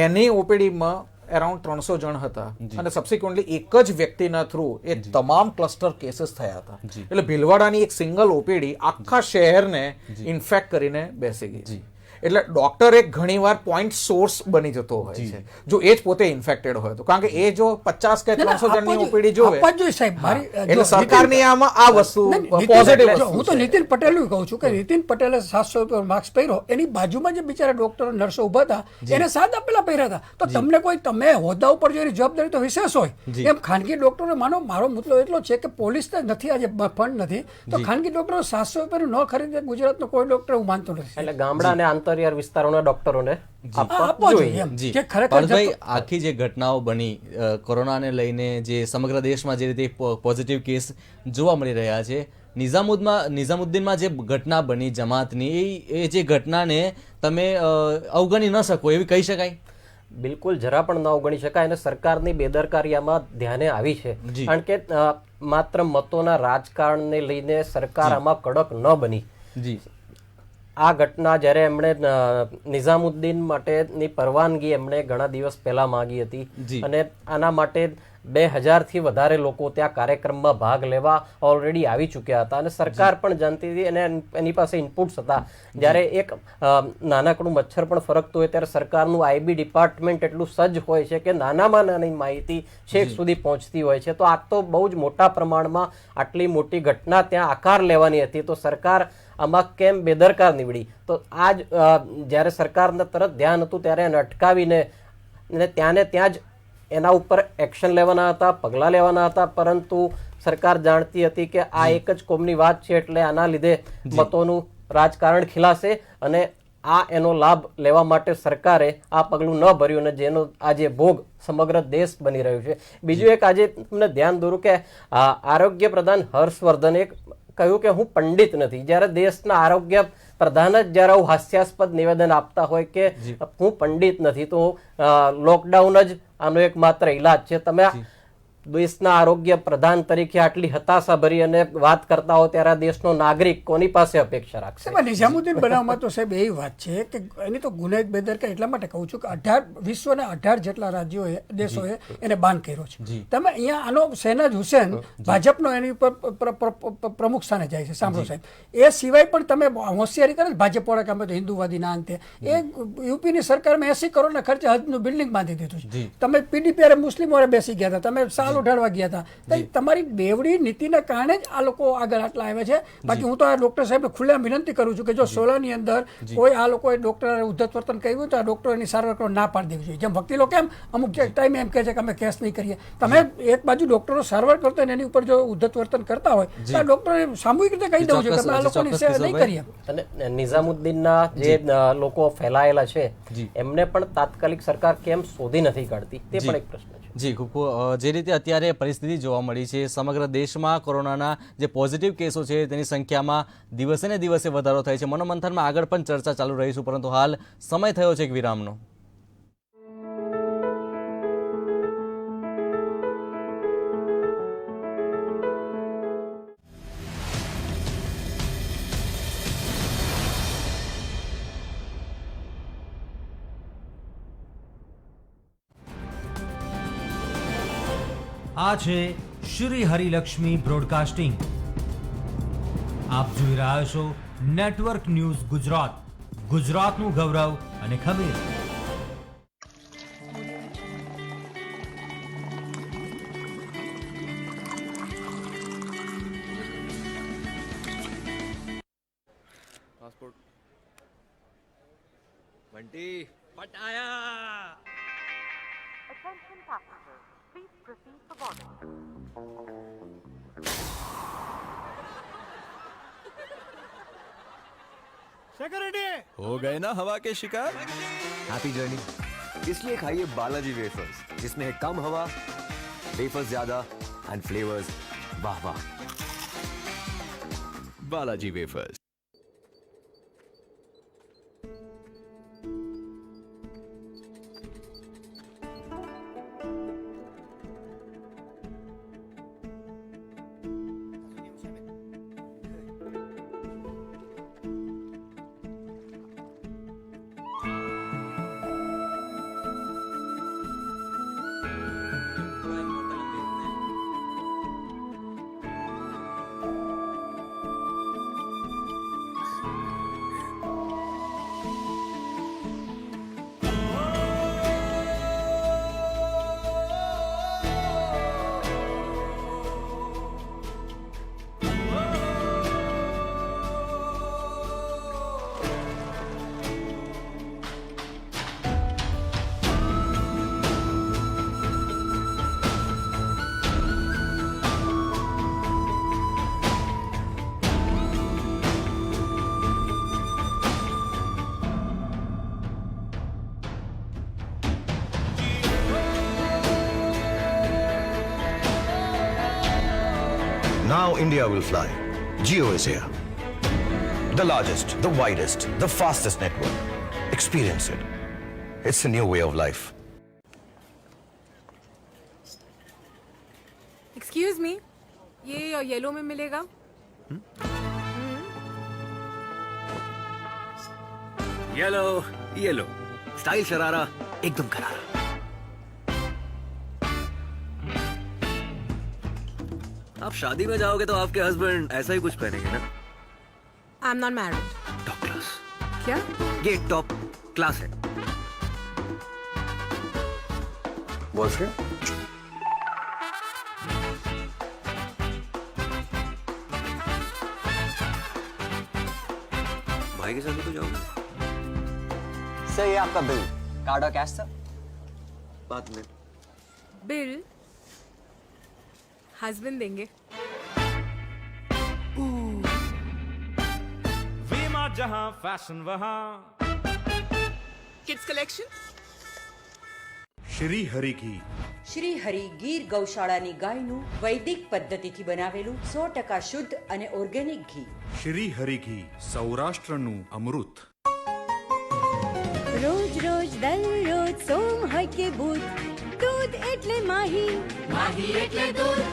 એની ઓપીડીમાં અરાઉન્ડ 300 જણ હતા અને સબસિક્વન્ટલી એક જ વ્યક્તિના થ્રુ એ તમામ ક્લસ્ટર કેસીસ થયા હતા. એટલે ભીલવાડાની એક સિંગલ ઓપીડી આખા શહેરને ઇન્ફેક્ટ કરીને બેસી ગઈ. એટલે ડોક્ટર એક ઘણીવાર પોઈન્ટ સોર્સ બની જતો હોય છે જો એ જ પોતે ઇન્ફેક્ટેડ હોય તો, કારણ કે એ જો 50 કે 300 જણની ઓપીડી જોવે આપવા જ જોઈએ સાહેબ. મારી એટલે જો સરકારની આમાં આ વસ્તુ નીતિન- પોઝિટિવ જો હું તો નીતિન પટેલનું કહું છું કે નીતિન પટેલે 700 રૂપિયા માસ્ક પહેર્યો, એની બાજુમાં જે બિચારા ડોક્ટરો નર્સો ઉભા હતા એને 7 આપેલા પહેર્યા હતા. તો તમને કોઈ તમે હોદ્દા ઉપર જો એની જવાબદારી તો વિશેષ હોય એમ ખાનગી ડોક્ટરો માનો મારો મુદ્દો એટલો છે કે પોલીસ નથી આજે ફંડ નથી તો ખાનગી ડોક્ટરો 700 રૂપિયાનું ન ખરીદે ગુજરાતનો કોઈ ડોક્ટર હું માનતો નથી. એટલે ગામડા અને આંતરિયાળ વિસ્તારોના ડોક્ટરોને આપવા આપવો જોઈએ જોઈએ. એમ. જી જે ખરેખર પાર્થભાઈ, આખી જે ઘટનાઓ બની કોરોનાને લઈને જે સમગ્ર દેશમાં જે રીતે પોઝિટિવ કેસ જોવા મળી રહ્યા છે, નિઝામુદ્દીનમાં જે ઘટના બની જમાતની એ જે ઘટનાને તમે અવગણી ન શકો એવી કહી શકાય? બિલકુલ જરા પણ ન અવગણી શકાય અને સરકારની બેદરકારી આમાં ધ્યાને આવી છે. કારણ કે માત્ર મતોના રાજકારણને લઈને સરકાર આમાં કડક ન બની. જી આ ઘટના જ્યારે એમણે નિઝામુદ્દીન માટેની પરવાનગી એમણે ઘણા દિવસ પહેલા માંગી હતી અને આના માટે 2000 થી વધારે લોકો ત્યાં કાર્યક્રમમાં ભાગ લેવા ઓલરેડી આવી ચૂક્યા હતા અને સરકાર પણ જાણતી હતી અને એની પાસે ઇનપુટ્સ હતા. જ્યારે એક નાનકડું મચ્છર પણ ફરકતું હોય ત્યારે સરકારનું આઈબી ડિપાર્ટમેન્ટ એટલું સજ્જ હોય છે કે નાનામાં નાની માહિતી છેક સુધી પહોંચતી હોય છે. તો આ તો બહુ જ મોટા પ્રમાણમાં આટલી મોટી ઘટના ત્યાં આકાર લેવાની હતી તો સરકાર આમાં કેમ બેદરકાર નીવડી? તો આ જ જ્યારે સરકારને તરત ધ્યાન હતું ત્યારે એને અટકાવીને ત્યાં જ એના ઉપર એક્શન લેવાના હતા, પગલાં લેવાના હતા, પરંતુ સરકાર જાણતી હતી કે આ એક જ કોમની વાત છે એટલે આના લીધે મતોનું રાજકારણ ખીલાશે અને આ એનો લાભ લેવા માટે સરકારે આ પગલું ન ભર્યું અને જેનો આજે ભોગ સમગ્ર દેશ બની રહ્યું છે. બીજું એક આજે તમને ધ્યાન દોરું કે આરોગ્ય પ્રધાન હર્ષવર્ધને કહ્યું કે હું પંડિત નથી. જ્યારે દેશના આરોગ્ય પ્રધાન જ જ્યારે આવું હાસ્યાસ્પદ નિવેદન આપતા હોય કે હું પંડિત નથી તો લોકડાઉન જ આનો એક માત્ર ઈલાજ છે. તમે દેશના આરોગ્ય પ્રધાન તરીકે આટલી હતાશા ભરી અને વાત કરતા હો ત્યારે આ દેશનો નાગરિક કોની પાસે અપેક્ષા રાખશે? સાહેબ નિઝામુદ્દીન બનાવમાં તો સાહેબ એવી વાત છે કે એની તો ગુનેગ બેદરકાર એટલા માટે કહું છું કે 18 વિશ્વના 18 જેટલા રાજ્યોએ દેશોએ એને બાન કર્યો છે. તમે અહીંયા આનો શહેનાજ હુસેન ભાજપનો એની ઉપર પ્રમુખ સ્થાને જાય છે. સાંભળો સાહેબ, એ સિવાય પણ તમે હોશિયારી કરે ભાજપ વાળા કામ તો હિન્દુવાદી ના અંતે એ યુપીની સરકારમાં 80 કરોડના ખર્ચે હજનું બિલ્ડિંગ બાંધી દીધું છે. તમે પીડીપી મુસ્લિમ વાળા બેસી ગયા હતા, તમે સાલ ઉઠાડવા ગયા હતા. તમારી બેવડી નીતિના કારણે જ આ લોકો આગળ આટલા આવ્યા છે. બાકી હું તો આ ડોક્ટર સાહેબને ખુલ્લેઆમ વિનંતી કરું છું કે જો સોલાની અંદર કોઈ આ લોકોએ ડોક્ટર ઉદ્ધત વર્તન કર્યું તો આ ડોક્ટર એની સારવાર કરવા ના પાડી દેવી જોઈએ. જેમ વકીલો કેમ અમુક ટાઈમે એમ કહે છે કે અમે કેસ નહીં કરીએ, તમે એક બાજુ ડોક્ટરો સારવાર કરતા હોય એની ઉપર જો ઉદ્ધત વર્તન કરતા હોય તો આ ડોક્ટરે સામૂહિક રીતે કહી દેવું જોઈએ કે આ લોકોની સેવા નહીં કરીએ. અને નિઝામુદ્દીનના જે લોકો ફેલાયેલા છે એમને પણ તાત્કાલિક સરકાર કેમ શોધી નથી કાઢતી તે પણ એક પ્રશ્ન છે. જી ખૂબ જે રીતે અત્યારે પરિસ્થિતિ જોવા મળી છે સમગ્ર દેશમાં કોરોનાના જે પોઝિટિવ કેસો છે તેની સંખ્યામાં દિવસે ને દિવસે વધારો થાય છે. મનોમંથનમાં આગળ પણ ચર્ચા ચાલુ રહીશું પરંતુ હાલ સમય થયો છે એક વિરામનો. આ છે શ્રી હરિલક્ષ્મી બ્રોડકાસ્ટિંગ. આપ જોઈ રહ્યા છો નેટવર્ક ન્યૂઝ ગુજરાત, ગુજરાતનું ગૌરવ અને ખમીર. Bunty Pattaya. Attention passengers, please proceed for boarding. हो गए ना हवा के शिकार हैप्पी जर्नी। इसलिए खाइए बालाजी वेफर्स, जिसमें है कम हवा, वेफर्स ज्यादा एंड फ्लेवर्स वाह वाह। Balaji wafers. Now India will fly. Jio is here. The largest, the widest, the fastest network. Experience it. It's a new way of life. Excuse me, ये yellow में मिलेगा? येलो येलो, स्टाइल शरारा एकदम करारा। आप शादी में जाओगे तो आपके हस्बैंड ऐसा ही कुछ पहनेंगे ना? I am not married. Top class. क्या? ये टॉप क्लास है। बॉयफ्रेंड? भाई के साथ भी तो जाओगे? सर ये आपका बिल, कार्ड और कैश सर। बाद में। बिल हस्बैंड देंगे। वीमा जहां फैशन वहां। Kids collection. શ્રી હરિ ઘી શ્રી હરિ ગીર ગૌશાળાની ગાયનું વૈદિક પદ્ધતિથી બનાવેલું 100% શુદ્ધ અને ઓર્ગેનિક ઘી. શ્રી હરિ ઘી, સૌરાષ્ટ્રનું અમૃત. રોજ રોજ દરરોજ સોમ હોય કે બુધ, દૂધ એટલે માહી, માહી એટલે દૂધ.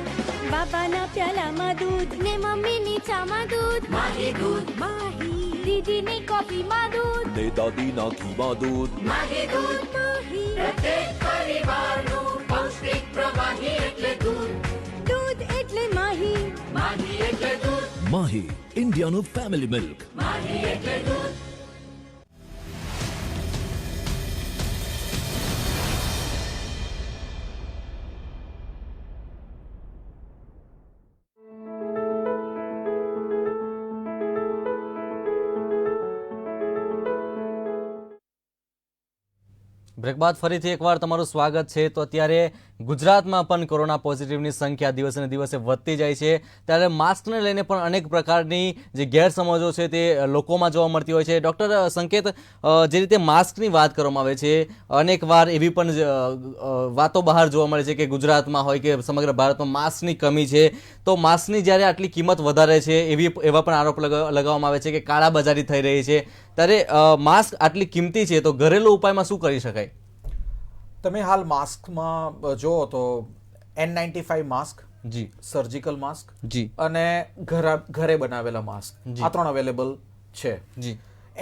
બાબાના પ્યાલામાં દૂધ ને મમ્મીની ચામાં દૂધ, માહી દૂધ. માહી દીદીની કોફીમાં દૂધ ને દાદીના ઘીમાં દૂધ. માહી દૂધ. માહી પ્રત્યેક પરિવારનું પૌષ્ટિક પ્રવાહી એટલે દૂધ. દૂધ એટલે માહી, માહી એટલે દૂધ. માહી, ઇન્ડિયાનું ફેમિલી મિલ્ક. માહી એટલે દૂધ. બ્રેક બાદ ફરીથી એકવાર તમારું સ્વાગત છે. તો અત્યારે ગુજરાતમાં પણ કોરોના પોઝિટિવની સંખ્યા દિવસે ને દિવસે વધતી જાય છે, ત્યારે માસ્કને લઈને પણ અનેક પ્રકારની જે ગેરસમજો છે તે લોકોમાં જોવા મળતી હોય છે. ડૉક્ટર સંકેત, જે રીતે માસ્કની વાત કરવામાં આવે છે, અનેકવાર એવી પણ વાતો બહાર જોવા મળે છે કે ગુજરાતમાં હોય કે સમગ્ર ભારતમાં માસ્કની કમી છે. તો માસ્કની જ્યારે આટલી કિંમત વધારે છે એવા પણ આરોપ લગાવવામાં આવે છે કે કાળાબજારી થઈ રહી છે. ત્યારે માસ્ક આટલી કિંમતી છે તો ઘરેલું ઉપાયમાં શું કરી શકાય? તમે હાલ માસ્કમાં જુઓ તો N95 માસ્ક, જી, સર્જિકલ માસ્ક, જી, અને ઘરે બનાવેલા માસ્ક, આ ત્રણ અવેલેબલ છે. જી.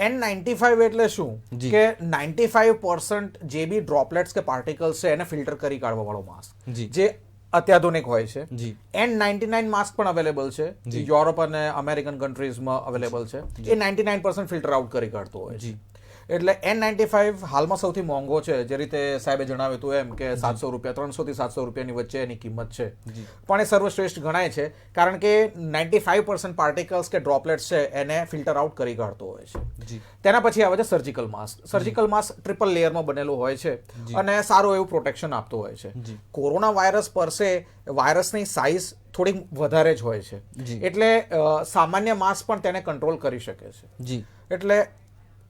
N95 એટલે શું કે 95% જે બી ડ્રોપલેટ્સ કે પાર્ટિકલ્સ છે એને ફિલ્ટર કરી કાઢવા વાળો માસ્ક, જે અત્યાધુનિક હોય છે. N99 માસ્ક પણ અવેલેબલ છે, યુરોપ અને અમેરિકન કન્ટ્રીઝમાં અવેલેબલ છે. એ 99% ફિલ્ટર આઉટ કરી કાઢતો હોય છે. એટલે N95 હાલમાં સૌથી મોંઘો છે, જે રીતે સાહેબે જણાવ્યું હતું એમ કે 700 રૂપિયા, 300 થી 700 રૂપિયાની વચ્ચે એની કિંમત છે. પણ એ સર્વશ્રેષ્ઠ ગણાય છે કારણ કે 95% પાર્ટિકલ્સ કે ડ્રોપલેટ્સ છે એને ફિલ્ટર આઉટ કરી કાઢતો હોય છે. તેના પછી આવે છે surgical mask. Surgical mask triple લેયરમાં બનેલું હોય છે અને સારું એવું પ્રોટેક્શન આપતું હોય છે. કોરોના વાયરસ પર સે વાયરસની સાઇઝ થોડીક વધારે જ હોય છે, એટલે સામાન્ય માસ્ક પણ તેને કંટ્રોલ કરી શકે છે. એટલે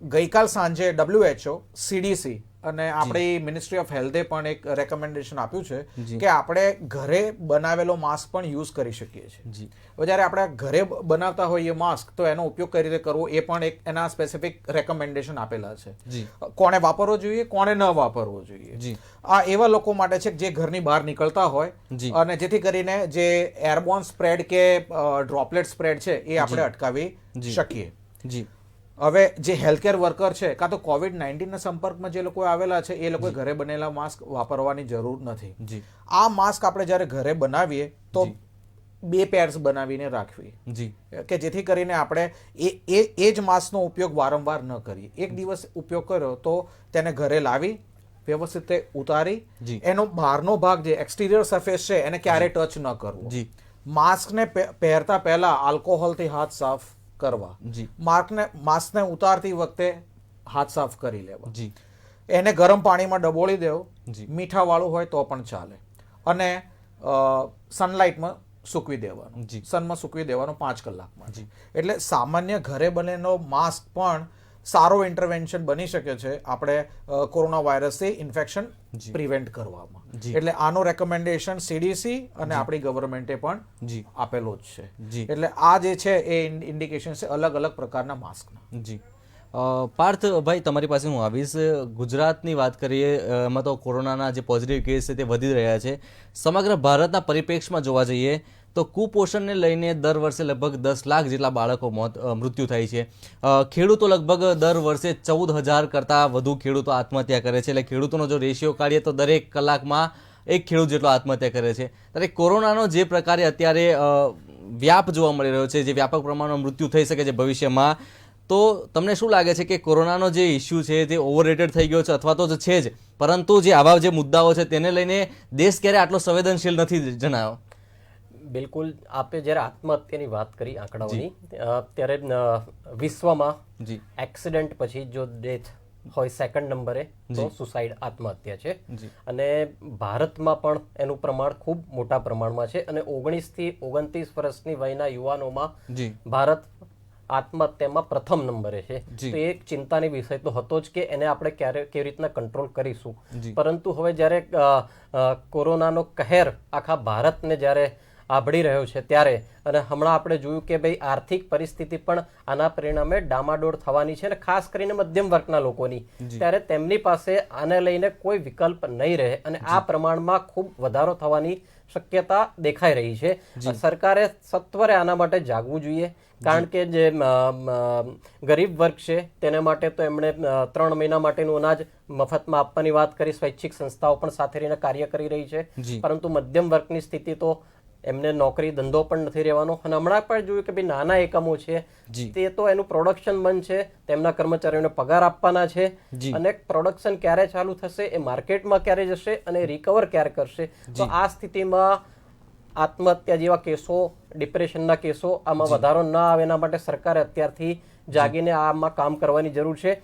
ગઈકાલ સાંજે WHO, CDC અને આપણી મિનિસ્ટ્રી ઓફ હેલ્થે પણ એક રેકમેન્ડેશન આપ્યું છે કે આપણે ઘરે બનાવેલો માસ્ક પણ યુઝ કરી શકીએ છીએ. હવે જ્યારે આપણે ઘરે બનાવતા હોઈએ માસ્ક, તો એનો ઉપયોગ કઈ રીતે કરવો એ પણ એક એના સ્પેસિફિક રેકમેન્ડેશન આપેલા છે. કોણે વાપરવો જોઈએ, કોણે ન વાપરવો જોઈએ. આ એવા લોકો માટે છે જે ઘરની બહાર નીકળતા હોય અને જેથી કરીને જે એરબોર્ન સ્પ્રેડ કે ડ્રોપલેટ સ્પ્રેડ છે એ આપણે અટકાવી શકીએ. હવે જે હેલ્થકેર વર્કર છે કાં તો COVID-19 ના સંપર્કમાં જે લોકો આવેલા છે એ લોકોએ ઘરે બનેલા માસ્ક વાપરવાની જરૂર નથી. આ માસ્ક આપણે જ્યારે ઘરે બનાવીએ તો 2 પેર્સ બનાવીને રાખવી કે જેથી કરીને આપણે એ જ માસ્કનો ઉપયોગ વારંવાર ન કરીએ. એક દિવસ ઉપયોગ કર્યો તો તેને ઘરે લાવી વ્યવસ્થિત ઉતારી એનો બહારનો ભાગ જે એક્સટીરિયર સરફેસ છે એને ક્યારે ટચ ન કરવો. માસ્કને પહેરતા પહેલા આલ્કોહોલથી હાથ સાફ કરવા. માસ્કને ઉતારતી વખતે હાથ સાફ કરી લેવા. એને ગરમ પાણીમાં ડબોળી દેવો, મીઠા વાળું હોય તો પણ ચાલે, અને સનલાઇટમાં સૂકવી દેવાનું, સનમાં સૂકવી દેવાનું 5 કલાકમાં. એટલે સામાન્ય ઘરે બનેલો માસ્ક પણ સારો ઇન્ટરવેન્શન બની શકે છે આપણે કોરોના વાયરસથી ઇન્ફેક્શન પ્રિવેન્ટ કરવામાં. એટલે આનો રેકમેન્ડેશન CDC અને આપણી ગવર્મેન્ટે પણ આપેલો જ છે. એટલે આ જે છે એ ઇન્ડિકેશન છે અલગ અલગ પ્રકારના માસ્કના. પાર્થભાઈ, તમારી પાસે હું આવીશ. ગુજરાતની વાત કરીએ, એમાં તો કોરોનાના જે પોઝિટિવ કેસ છે તે વધી રહ્યા છે. સમગ્ર ભારતના પરિપ્રેક્ષમાં જોવા જઈએ તો કુપોષણને લઈને દર વર્ષે લગભગ 10 લાખ જેટલા બાળકો મૃત્યુ થાય છે. ખેડૂતો લગભગ દર વર્ષે 14,000 કરતાં વધુ ખેડૂતો આત્મહત્યા કરે છે. એટલે ખેડૂતોનો જો રેશિયો કાઢીએ તો દરેક કલાકમાં એક ખેડૂત જેટલો આત્મહત્યા કરે છે. ત્યારે કોરોનાનો જે પ્રકારે અત્યારે વ્યાપ જોવા મળી રહ્યો છે, જે વ્યાપક પ્રમાણમાં મૃત્યુ થઈ શકે છે ભવિષ્યમાં, તો તમને શું લાગે છે કે કોરોનાનો જે ઇસ્યુ છે તે ઓવરરેટેડ થઈ ગયો છે અથવા તો છે જ, પરંતુ જે આવા જે મુદ્દાઓ છે તેને લઈને દેશ ક્યારે આટલો સંવેદનશીલ નથી જણાયો? બિલકુલ. આપે જ્યારે આત્મહત્યાની વાત કરી આંકડાઓની, ત્યારે વિશ્વમાં એક્સિડન્ટ પછી જો ડેથ હોય સેકન્ડ નંબરે તો સુસાઇડ આત્મહત્યા છે. અને ભારતમાં પણ એનું પ્રમાણ ખૂબ મોટા પ્રમાણમાં છે. અને 19 થી 29 વર્ષની વયના યુવાનોમાં ભારત આત્મહત્યામાં પ્રથમ નંબરે છે. તો એક ચિંતાની વિષય તો હતો જ કે એને આપણે કેવી રીતના કંટ્રોલ કરીશું. પરંતુ હવે જ્યારે કોરોનાનો કહેર આખા ભારતને જ્યારે આભળી રહ્યો છે ત્યારે, અને હમણાં આપણે જોયું કે ભાઈ આર્થિક પરિસ્થિતિ પણ આના પરિણામે ડામાડોળ થવાની છે, અને ખાસ કરીને મધ્યમ વર્ગના લોકોની, ત્યારે તેમની પાસે આને લઈને કોઈ વિકલ્પ નહીં રહે અને આ પ્રમાણમાં ખૂબ વધારો થવાની શક્યતા દેખાઈ રહી છે. સરકારે સત્વરે આના માટે જાગવું જોઈએ, કારણ કે જે ગરીબ વર્ગ છે તેને માટે તો એમણે 3 મહિના માટેનું અનાજ મફતમાં આપવાની વાત કરી. સ્વૈચ્છિક સંસ્થાઓ પણ સાથે રહીને કાર્ય કરી રહી છે. પરંતુ મધ્યમ વર્ગની સ્થિતિ તો એમને નોકરી ધંધો પણ નથી રહેવાનો. અને હમણાં પણ જોયું કે ભાઈ નાના એકમો છે તે તો એનું પ્રોડક્શન બંધ છે, તેમના કર્મચારીઓને પગાર આપવાના છે, અને પ્રોડક્શન ક્યારે ચાલુ થશે, એ માર્કેટમાં ક્યારે જશે અને રિકવર ક્યારે કરશે. તો આ સ્થિતિમાં આત્મહત્યા જેવા કેસો, ડિપ્રેશનના કેસો આમાં વધારો ન આવે એના માટે સરકારે અત્યારથી જાગીને આમાં કામ કરવાની જરૂર છે.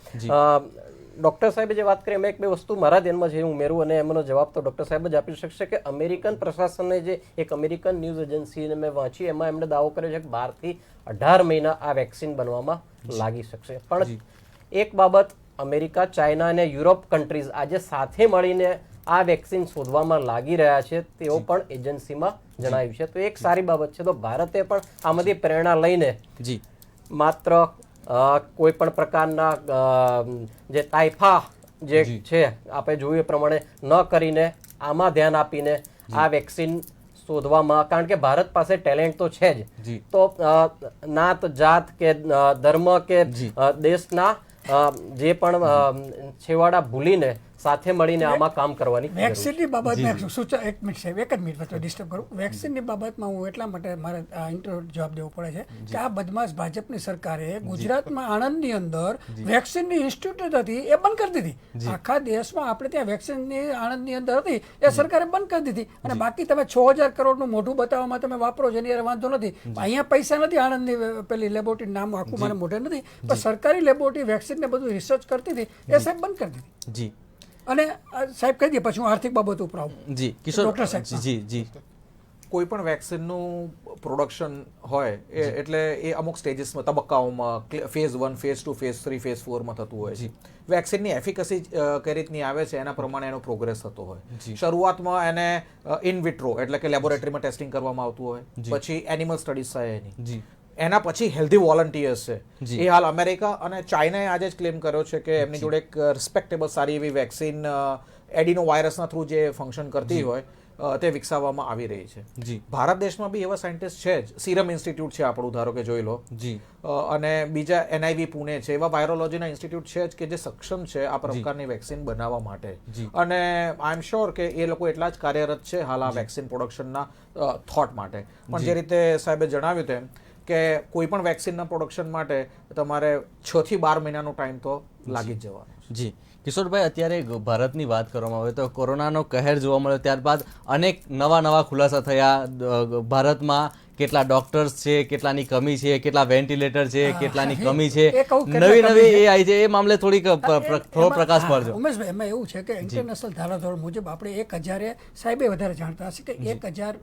ડૉક્ટર સાહેબે જે વાત કરી એમાં 2 વસ્તુ મારા ધ્યાનમાં છે ઉમેરું, અને એમનો જવાબ તો ડૉક્ટર સાહેબ જ આપી શકશે. કે અમેરિકન પ્રશાસને જે એક અમેરિકન ન્યૂઝ એજન્સીને મેં વાંચી, એમાં એમણે દાવો કર્યો છે કે 12 થી 18 મહિના આ વેક્સિન બનવામાં લાગી શકશે. પણ એક બાબત, અમેરિકા, ચાઇના અને યુરોપ કન્ટ્રીઝ આજે સાથે મળીને આ વેક્સિન શોધવામાં લાગી રહ્યા છે, તેઓ પણ એજન્સીમાં જણાવ્યું છે. તો એક સારી બાબત છે. તો ભારતે પણ આમાંથી પ્રેરણા લઈને માત્ર કોઈ પણ પ્રકારના જે તાઇફા જે છે આપણે જોયું એ પ્રમાણે ન કરીને આમાં ધ્યાન આપીને આ વેક્સિન શોધવામાં, કારણ કે ભારત પાસે ટેલેન્ટ તો છે જ, તો નાત જાત કે ધર્મ કે દેશના જે પણ છેવાડા ભૂલીને સાથે મળીને આમાં કામ કરવાની વેક્સિનની બાબતમાં એક મિનિટ સાહેબ, એક જ મિનિટ વચ્ચે ડિસ્ટર્બ કરું. વેક્સિનની બાબતમાં હું એટલા માટે મારે આ ઇન્ટરવ્યુ જવાબ દેવો પડે છે કે આ બદમાશ ભાજપની સરકારે ગુજરાતમાં આણંદની અંદર વેક્સિનની ઇન્સ્ટિટ્યૂટ હતી એ બંધ કરી દીધી. આખા દેશમાં આપણે ત્યાં વેક્સિનની આણંદની અંદર હતી એ સરકારે બંધ કરી દીધી. અને બાકી તમે 6,000 કરોડનું મોઢું બતાવવામાં તમે વાપરો છો એની વાંધો નથી. અહીંયા પૈસા નથી. આણંદની પેલી લેબોરેટરી નામ આખું મને મોઢે નથી, પણ સરકારી લેબોરેટરી વેક્સિનને બધું રિસર્ચ કરતી હતી એ સાહેબ બંધ કરી દીધી. અને સાહેબ કહી દે પછી હું આર્થિક બાબત ઉપર આવું. જી કિશોર ડોક્ટર સાહેબ. જી જી કોઈ પણ વેક્સિનનું પ્રોડક્શન હોય એટલે એ અમુક સ્ટેજીસમાં તબક્કાઓમાં ફેઝ 1, ફેઝ 2, ફેઝ 3, ફેઝ 4માં થતું હોય છે. વેક્સિનની એફિકસી કઈ રીતની આવે છે એના પ્રમાણે એનો પ્રોગ્રેસ થતો હોય. શરૂઆતમાં એને ઇન વિટ્રો એટલે કે લેબોરેટરીમાં ટેસ્ટિંગ કરવામાં આવતું હોય, પછી એનિમલ સ્ટડીઝ થાય એની, એના પછી હેલ્ધી વોલન્ટિયર્સ છે. એ હાલ અમેરિકા અને ચાઇનાએ આજે જ ક્લેમ કર્યો છે કે એમની જોડે એક રિસ્પેક્ટેબલ સારી એવી વેક્સિન એડિનો વાયરસના થ્રુ જે ફંક્શન કરતી હોય તે વિકસાવવામાં આવી રહી છે. ભારત દેશમાં બી એવા સાયન્ટિસ્ટ છે જ. સિરમ ઇન્સ્ટિટ્યૂટ છે આપણું, ધારો કે જોઈ લો, અને બીજા NIV પુણે છે, એવા વાયરોલોજીના ઇન્સ્ટિટ્યૂટ છે જ કે જે સક્ષમ છે આ પ્રકારની વેક્સિન બનાવવા માટે. અને આઈ એમ શ્યોર કે એ લોકો એટલા જ કાર્યરત છે હાલ આ વેક્સિન પ્રોડક્શનના થોટ માટે. પણ જે રીતે સાહેબે જણાવ્યું તેમ કે કોઈ પણ વેક્સિનના પ્રોડક્શન માટે તમારે 6 થી 12 મહિનાનો ટાઈમ તો લાગી જ જવાનો. જી કિશોરભાઈ, અત્યારે ભારતની વાત કરવામાં આવે તો કોરોનાનો કહેર જોવા મળ્યો, ત્યારબાદ અનેક નવા ખુલાસા થયા. ભારતમાં કેટલા ડોક્ટર્સ છે, કેટલાની કમી છે, કેટલા વેન્ટિલેટર છે, કેટલાની કમી છે, નવી એ આવી છે, એ મામલે થોડીક પ્રકાશ પાડજો. ઉમેશભાઈ, એમાં એવું છે કે ઇન્ટરનેશનલ ધારાધોરણ મુજબ આપણે 1000 સાહેબે વધારે જાણતા હશે કે 1000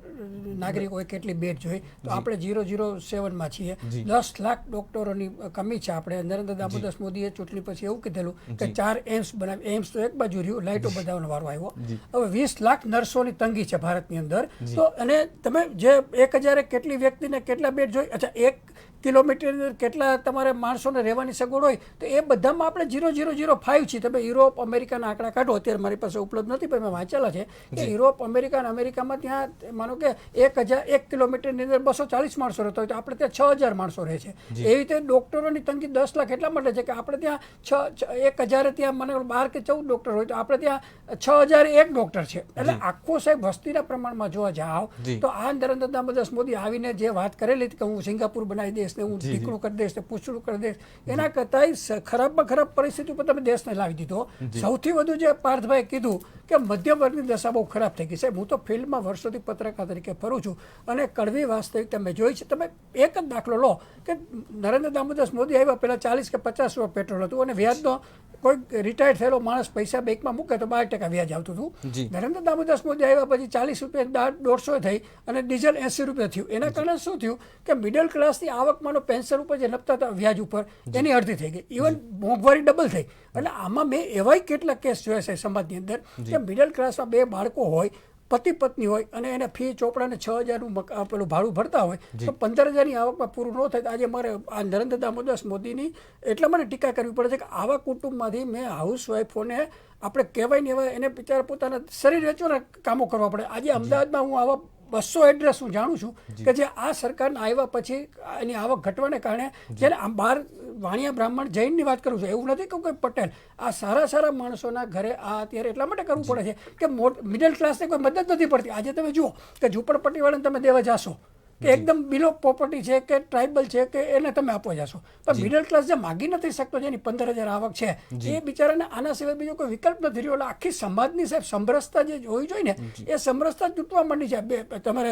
નાગરિકોએ કેટલી બેડ જોઈએ, તો આપણે 007માં છીએ. 10 લાખ ડોક્ટરોની કમી છે. આપણે નરેન્દ્ર દામોદર મોદીએ ચૂંટણી પછી એવું કીધેલું કે 4 એમ્સ બનાવી. એમ્સ તો એક બાજુ રહ્યું, લાઇટો બધાનો વારો આવ્યો. હવે 20 લાખ નર્સોની તંગી છે ભારતની અંદર. તો અને તમે જે 1000 કેટલી વ્યક્તિને કેટલા બેડ જોઈએ, અચ્છા 1 કિલોમીટર કેટલા તમારે માણસોને રહેવાની સગવડ હોય, તો એ બધામાં આપણે 0005 છીએ. તમે યુરોપ અમેરિકાના આંકડા કાઢો, અત્યારે મારી પાસે ઉપલબ્ધ નથી પણ મેં વાંચેલા છે કે યુરોપ અમેરિકા અને અમેરિકામાં ત્યાં માનો કે 1 કિલોમીટરની અંદર 240 માણસો રહેતા હોય, તો આપણે ત્યાં 6000 માણસો રહે છે. એવી રીતે ડોક્ટરોની તંગી 10 લાખ એટલા માટે છે કે આપણે ત્યાં 1000 ત્યાં મને 12 કે 14 ડોક્ટર હોય, તો આપણે ત્યાં 6001 ડોક્ટર છે. એટલે આખો સાહેબ વસ્તીના પ્રમાણમાં જોવા જાવ તો આ નરેન્દ્ર દામોદર મોદી આવીને જે વાત કરેલી કે હું સિંગાપુર બનાવી દઈશ ને હું દીકરું કરી દઈશ ને પૂછડું કરી દઈશ, એના કરતાં ખરાબમાં ખરાબ પરિસ્થિતિ ઉપર તમે દેશને લાવી દીધો. સૌથી વધુ જે પાર્થભાઈએ કીધું કે મધ્યમ વર્ગની દશા બહુ ખરાબ થઈ ગઈ છે. હું તો ફિલ્ડમાં વર્ષોથી પત્રકાર તરીકે ફરું છું અને કડવી વાસ્તવિકતા મેં જોઈ છે. તમે એક જ દાખલો લો કે નરેન્દ્ર દામોદર મોદી આવ્યા પહેલાં 40 કે 50 રૂપિયા પેટ્રોલ હતું અને વ્યાજનો કોઈ રિટાયર્ડ થયેલો માણસ પૈસા બેંકમાં મૂકે તો 12% વ્યાજ આવતું હતું. નરેન્દ્ર દામોદર મોદી આવ્યા પછી 40 રૂપિયા 150 થઈ અને ડીઝલ 80 રૂપિયા થયું. એના કારણે શું થયું કે મિડલ ક્લાસની આવકમાંનો પેન્શન ઉપર જે નપતા હતા વ્યાજ ઉપર, એની અડધી થઈ ગઈ. ઇવન મોંઘવારી ડબલ થઈ. એટલે આમાં મેં એવાય કેટલા કેસ જોયા છે સમાજની અંદર કે મિડલ ક્લાસમાં 2 બાળકો હોય, પતિ પત્ની હોય અને એને ફી ચોપડાને 6000નું પેલું ભાડું ભરતા હોય, તો 15000ની આવકમાં પૂરું ન થાય. આજે મારે આ નરેન્દ્ર દામોદર મોદીની એટલા માટે ટીકા કરવી પડે છે કે આવા કુટુંબમાંથી મેં હાઉસવાઈફોને આપણે કહેવાય ને એવા એને બિચારા પોતાના શરીર વેચવાના કામો કરવા પડે. આજે અમદાવાદમાં હું આવા 200 એડ્રેસ હું જાણું છું કે જે આ સરકારના આવ્યા પછી એની આવક ઘટવાને કારણે જેને આમ બહાર વાણિયા બ્રાહ્મણ જૈનની વાત કરું છું, એવું નથી કે કોઈ પટેલ, આ સારા માણસોના ઘરે આ અત્યારે એટલા માટે કરવું પડે છે કે મિડલ ક્લાસને કોઈ મદદ નથી પડતી. આજે તમે જુઓ કે ઝૂંપડપટ્ટીવાળાને તમે દેવા જાશો કે એકદમ બિલો પ્રોપર્ટી છે કે ટ્રાઇબલ છે કે એને તમે આપવા જશો, પણ મિડલ ક્લાસ જે માગી નથી શકતો, જેની 15000 આવક છે, એ બિચારાને આના સિવાય બીજો કોઈ વિકલ્પ નથી રહ્યો. એટલે આખી સમાજની સાહેબ સમરસતા જે હોવી જોઈએ ને એ સમરસતા તૂટવા માંડી છે. તમારે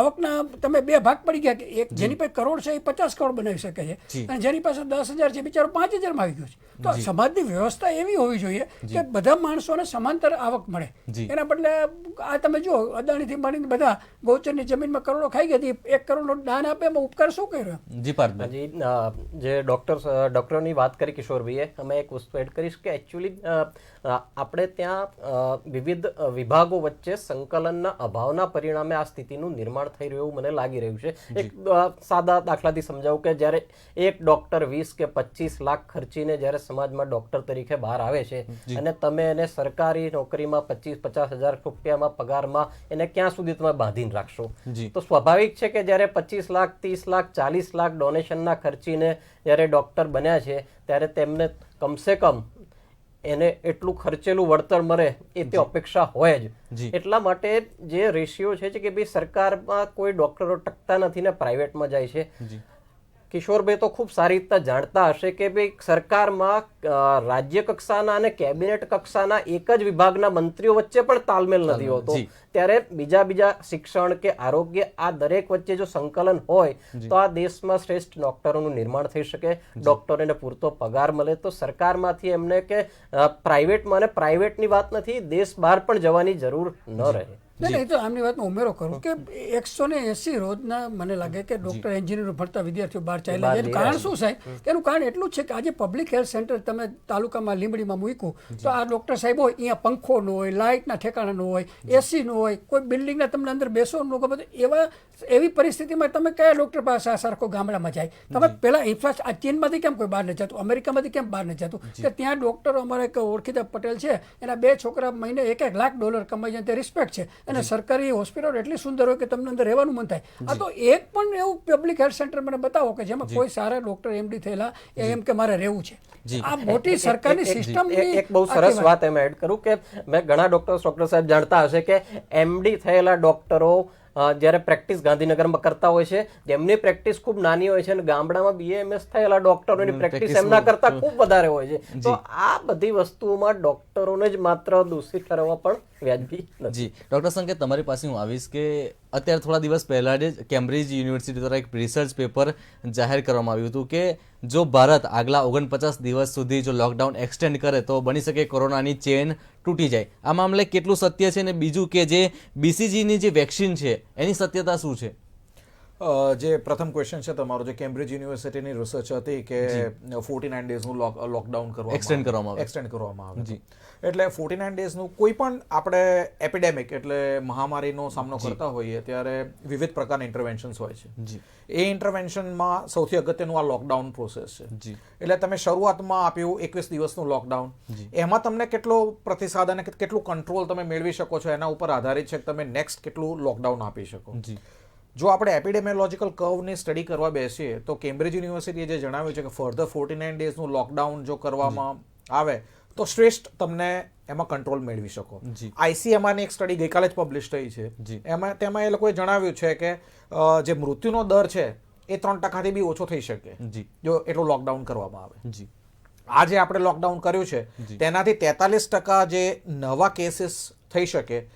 આવકના તમે 2 ભાગ પડી ગયા કે એક જેની પાસે કરોડ છે એ 50 કરોડ બનાવી શકે છે અને જેની પાસે 10000 છે બિચારો 5000 માં આવી ગયો છે. તો સમાજની વ્યવસ્થા એવી હોવી જોઈએ કે બધા માણસોને સમાંતર આવક મળે. એના બદલે આ તમે જુઓ અદાણીથી માંડીને બધા ગૌચરની જમીનમાં કરોડો ખાઈ ગયા, 1 કરોડનું દાન આપે એમાં ઉપકાર શું કર્યો? જી પાર્થભાઈ, જે ડોક્ટરોની વાત કરી કિશોરભાઈએ, અમે એક વસ્તુ એડ કરીશ કે એકચ્યુઅલી આપણે ત્યાં વિવિધ વિભાગો વચ્ચે સંકલનના અભાવના પરિણામે આ સ્થિતિનું નિર્માણ થઈ રહ્યું એવું મને લાગી રહ્યું છે. એક સાદા દાખલાથી સમજાવું કે જ્યારે એક ડોક્ટર 20 કે 25 લાખ ખર્ચીને જ્યારે સમાજમાં ડોક્ટર તરીકે બહાર આવે છે અને તમે એને સરકારી નોકરીમાં 25-50 હજાર રૂપિયામાં પગારમાં એને ક્યાં સુધી તમે બાંધીને રાખશો? તો સ્વાભાવિક છે કે જ્યારે 25 લાખ 30 લાખ 40 લાખ ડોનેશનના ખર્ચીને જ્યારે ડોક્ટર બન્યા છે ત્યારે તેમને કમસે કમ એને એટલું ખર્ચેલું વળતર મળે એ તે અપેક્ષા હોય જ. એટલા માટે જે રેશિયો છે કે ભાઈ સરકારમાં કોઈ ડોક્ટરો ટકતા નથી ને પ્રાઇવેટમાં જાય છે. કિશોરભાઈ તો ખૂબ સારી રીતના જાણતા હશે કે ભાઈ સરકારમાં રાજ્ય કક્ષાના અને કેબિનેટ કક્ષાના એક જ વિભાગના મંત્રીઓ વચ્ચે પણ તાલમેલ નથી હોતો. ત્યારે બીજા શિક્ષણ કે આરોગ્ય આ દરેક વચ્ચે જો સંકલન હોય તો આ દેશમાં શ્રેષ્ઠ ડોક્ટરોનું નિર્માણ થઈ શકે, ડોક્ટરોને પૂરતો પગાર મળે તો સરકારમાંથી એમને કે પ્રાઇવેટમાં, અને પ્રાઇવેટની વાત નથી, દેશ બહાર પણ જવાની જરૂર ન રહે. નહીં નહીં, તો આમની વાતમાં ઉમેરો કરું કે 180 રોજના મને લાગે કે ડોક્ટર એન્જિનિયર ભણતા વિદ્યાર્થીઓ બહાર ચાલ્યા જાય. એનું કારણ શું સાહેબ? એનું કારણ એટલું જ છે કે આજે પબ્લિક હેલ્થ સેન્ટર તમે તાલુકામાં લીંબડીમાં મૂક્યું તો આ ડોક્ટર સાહેબ હોય અહીંયા પંખો ન હોય, લાઇટના ઠેકાણા ન હોય, એસી ન હોય, કોઈ બિલ્ડિંગના તમને અંદર બેસો ન ગમે. એવી પરિસ્થિતિમાં તમે કયા ડોક્ટર પાસે આ સરખો ગામડામાં જાય? તમે પહેલાં ઇન્ફ્રાસ્ટ્રક્ચર ચીનમાંથી કેમ કોઈ બહાર નથી જતું, અમેરિકામાંથી કેમ બહાર નથી જતું? કે ત્યાં ડોક્ટરો અમારે એક ઓળખીતા પટેલ છે, એના 2 છોકરા મહિને $1 લાખ કમાઈ જાય, તે રિસ્પેક્ટ છે. અને સરકારી હોસ્પિટલ એટલી સુંદર હોય કે તમને અંદર રહેવાનું મન થાય. આ તો એક પણ એવું પબ્લિક હેલ્થ સેન્ટર મને બતાવો કે જેમાં કોઈ સારા ડોક્ટર MD થયેલા એમ કે મારે રહેવું છે. આ મોટી સરકારની સિસ્ટમ. એક બહુ સરસ વાત એમ એડ કરું કે મેં ઘણા ડોક્ટર સાહેબ જાણતા હશે કે MD થયેલા ડોક્ટરો જ્યારે પ્રેક્ટિસ ગાંધીનગરમાં કરતા હોય છે, જેમની પ્રેક્ટિસ ખૂબ નાની હોય છે અને ગામડામાં BAMS થયેલા ડોક્ટરોની પ્રેક્ટિસ એમના કરતા ખૂબ વધારે હોય છે. તો આ બધી વસ્તુઓમાં ડોક્ટરોને જ માત્ર દોષિત ઠરવવા પણ વ્યાજબી નથી. જી ડૉક્ટર સંકેત, તમારી પાસે હું આવીશ કે અત્યારે થોડા દિવસ પહેલાં જ કેમ્બ્રિજ યુનિવર્સિટી દ્વારા એક રિસર્ચ પેપર જાહેર કરવામાં આવ્યું હતું કે જો ભારત આગલા 49 દિવસ સુધી જો લોકડાઉન એક્સટેન્ડ કરે તો બની શકે કોરોનાની ચેન તૂટી જાય. આ મામલે કેટલું સત્ય છે અને બીજું કે જે BCGની જે વેક્સિન છે એની સત્યતા શું છે? જે પ્રથમ ક્વેશ્ચન છે તમારો, જે કેમ્બ્રિજ યુનિવર્સિટીની રિસર્ચ હતી કે 49 ડેઝનું લોકડાઉન એક્સટેન્ડ કરવામાં આવે જી. એટલે 49 ડેઝનું કોઈ પણ આપણે એપિડેમિક એટલે મહામારીનો સામનો કરતા હોઈએ ત્યારે વિવિધ પ્રકારના ઇન્ટરવેન્શન્સ હોય છે. એ ઇન્ટરવેન્શનમાં સૌથી અગત્યનું આ લોકડાઉન પ્રોસેસ છે. એટલે તમે શરૂઆતમાં આપ્યું 21 દિવસનું લોકડાઉન, એમાં તમને કેટલો પ્રતિસાદ અને કેટલું કંટ્રોલ તમે મેળવી શકો છો એના ઉપર આધારિત છે કે તમે નેક્સ્ટ કેટલું લોકડાઉન આપી શકો. જો આપણે એપિડેમિયોલોજીકલ કર્વની સ્ટડી કરવા બેસીએ તો કેમ્બ્રિજ યુનિવર્સિટીએ જે જણાવ્યું છે કે ફર્ધર 49 ડેઝનું લોકડાઉન જો કરવામાં આવે તો શ્રેષ્ઠ તમને એમાં કંટ્રોલ મેળવી શકો. ICMRની એક સ્ટડી ગઈકાલે જ પબ્લિશ થઈ છે, તેમાં એ લોકોએ જણાવ્યું છે કે જે મૃત્યુનો દર છે એ 3%થી બી ઓછો થઈ શકે જો એટલું લોકડાઉન કરવામાં આવે. આ જે આપણે લોકડાઉન કર્યું છે તેનાથી 43% જે નવા કેસીસ થઈ શકે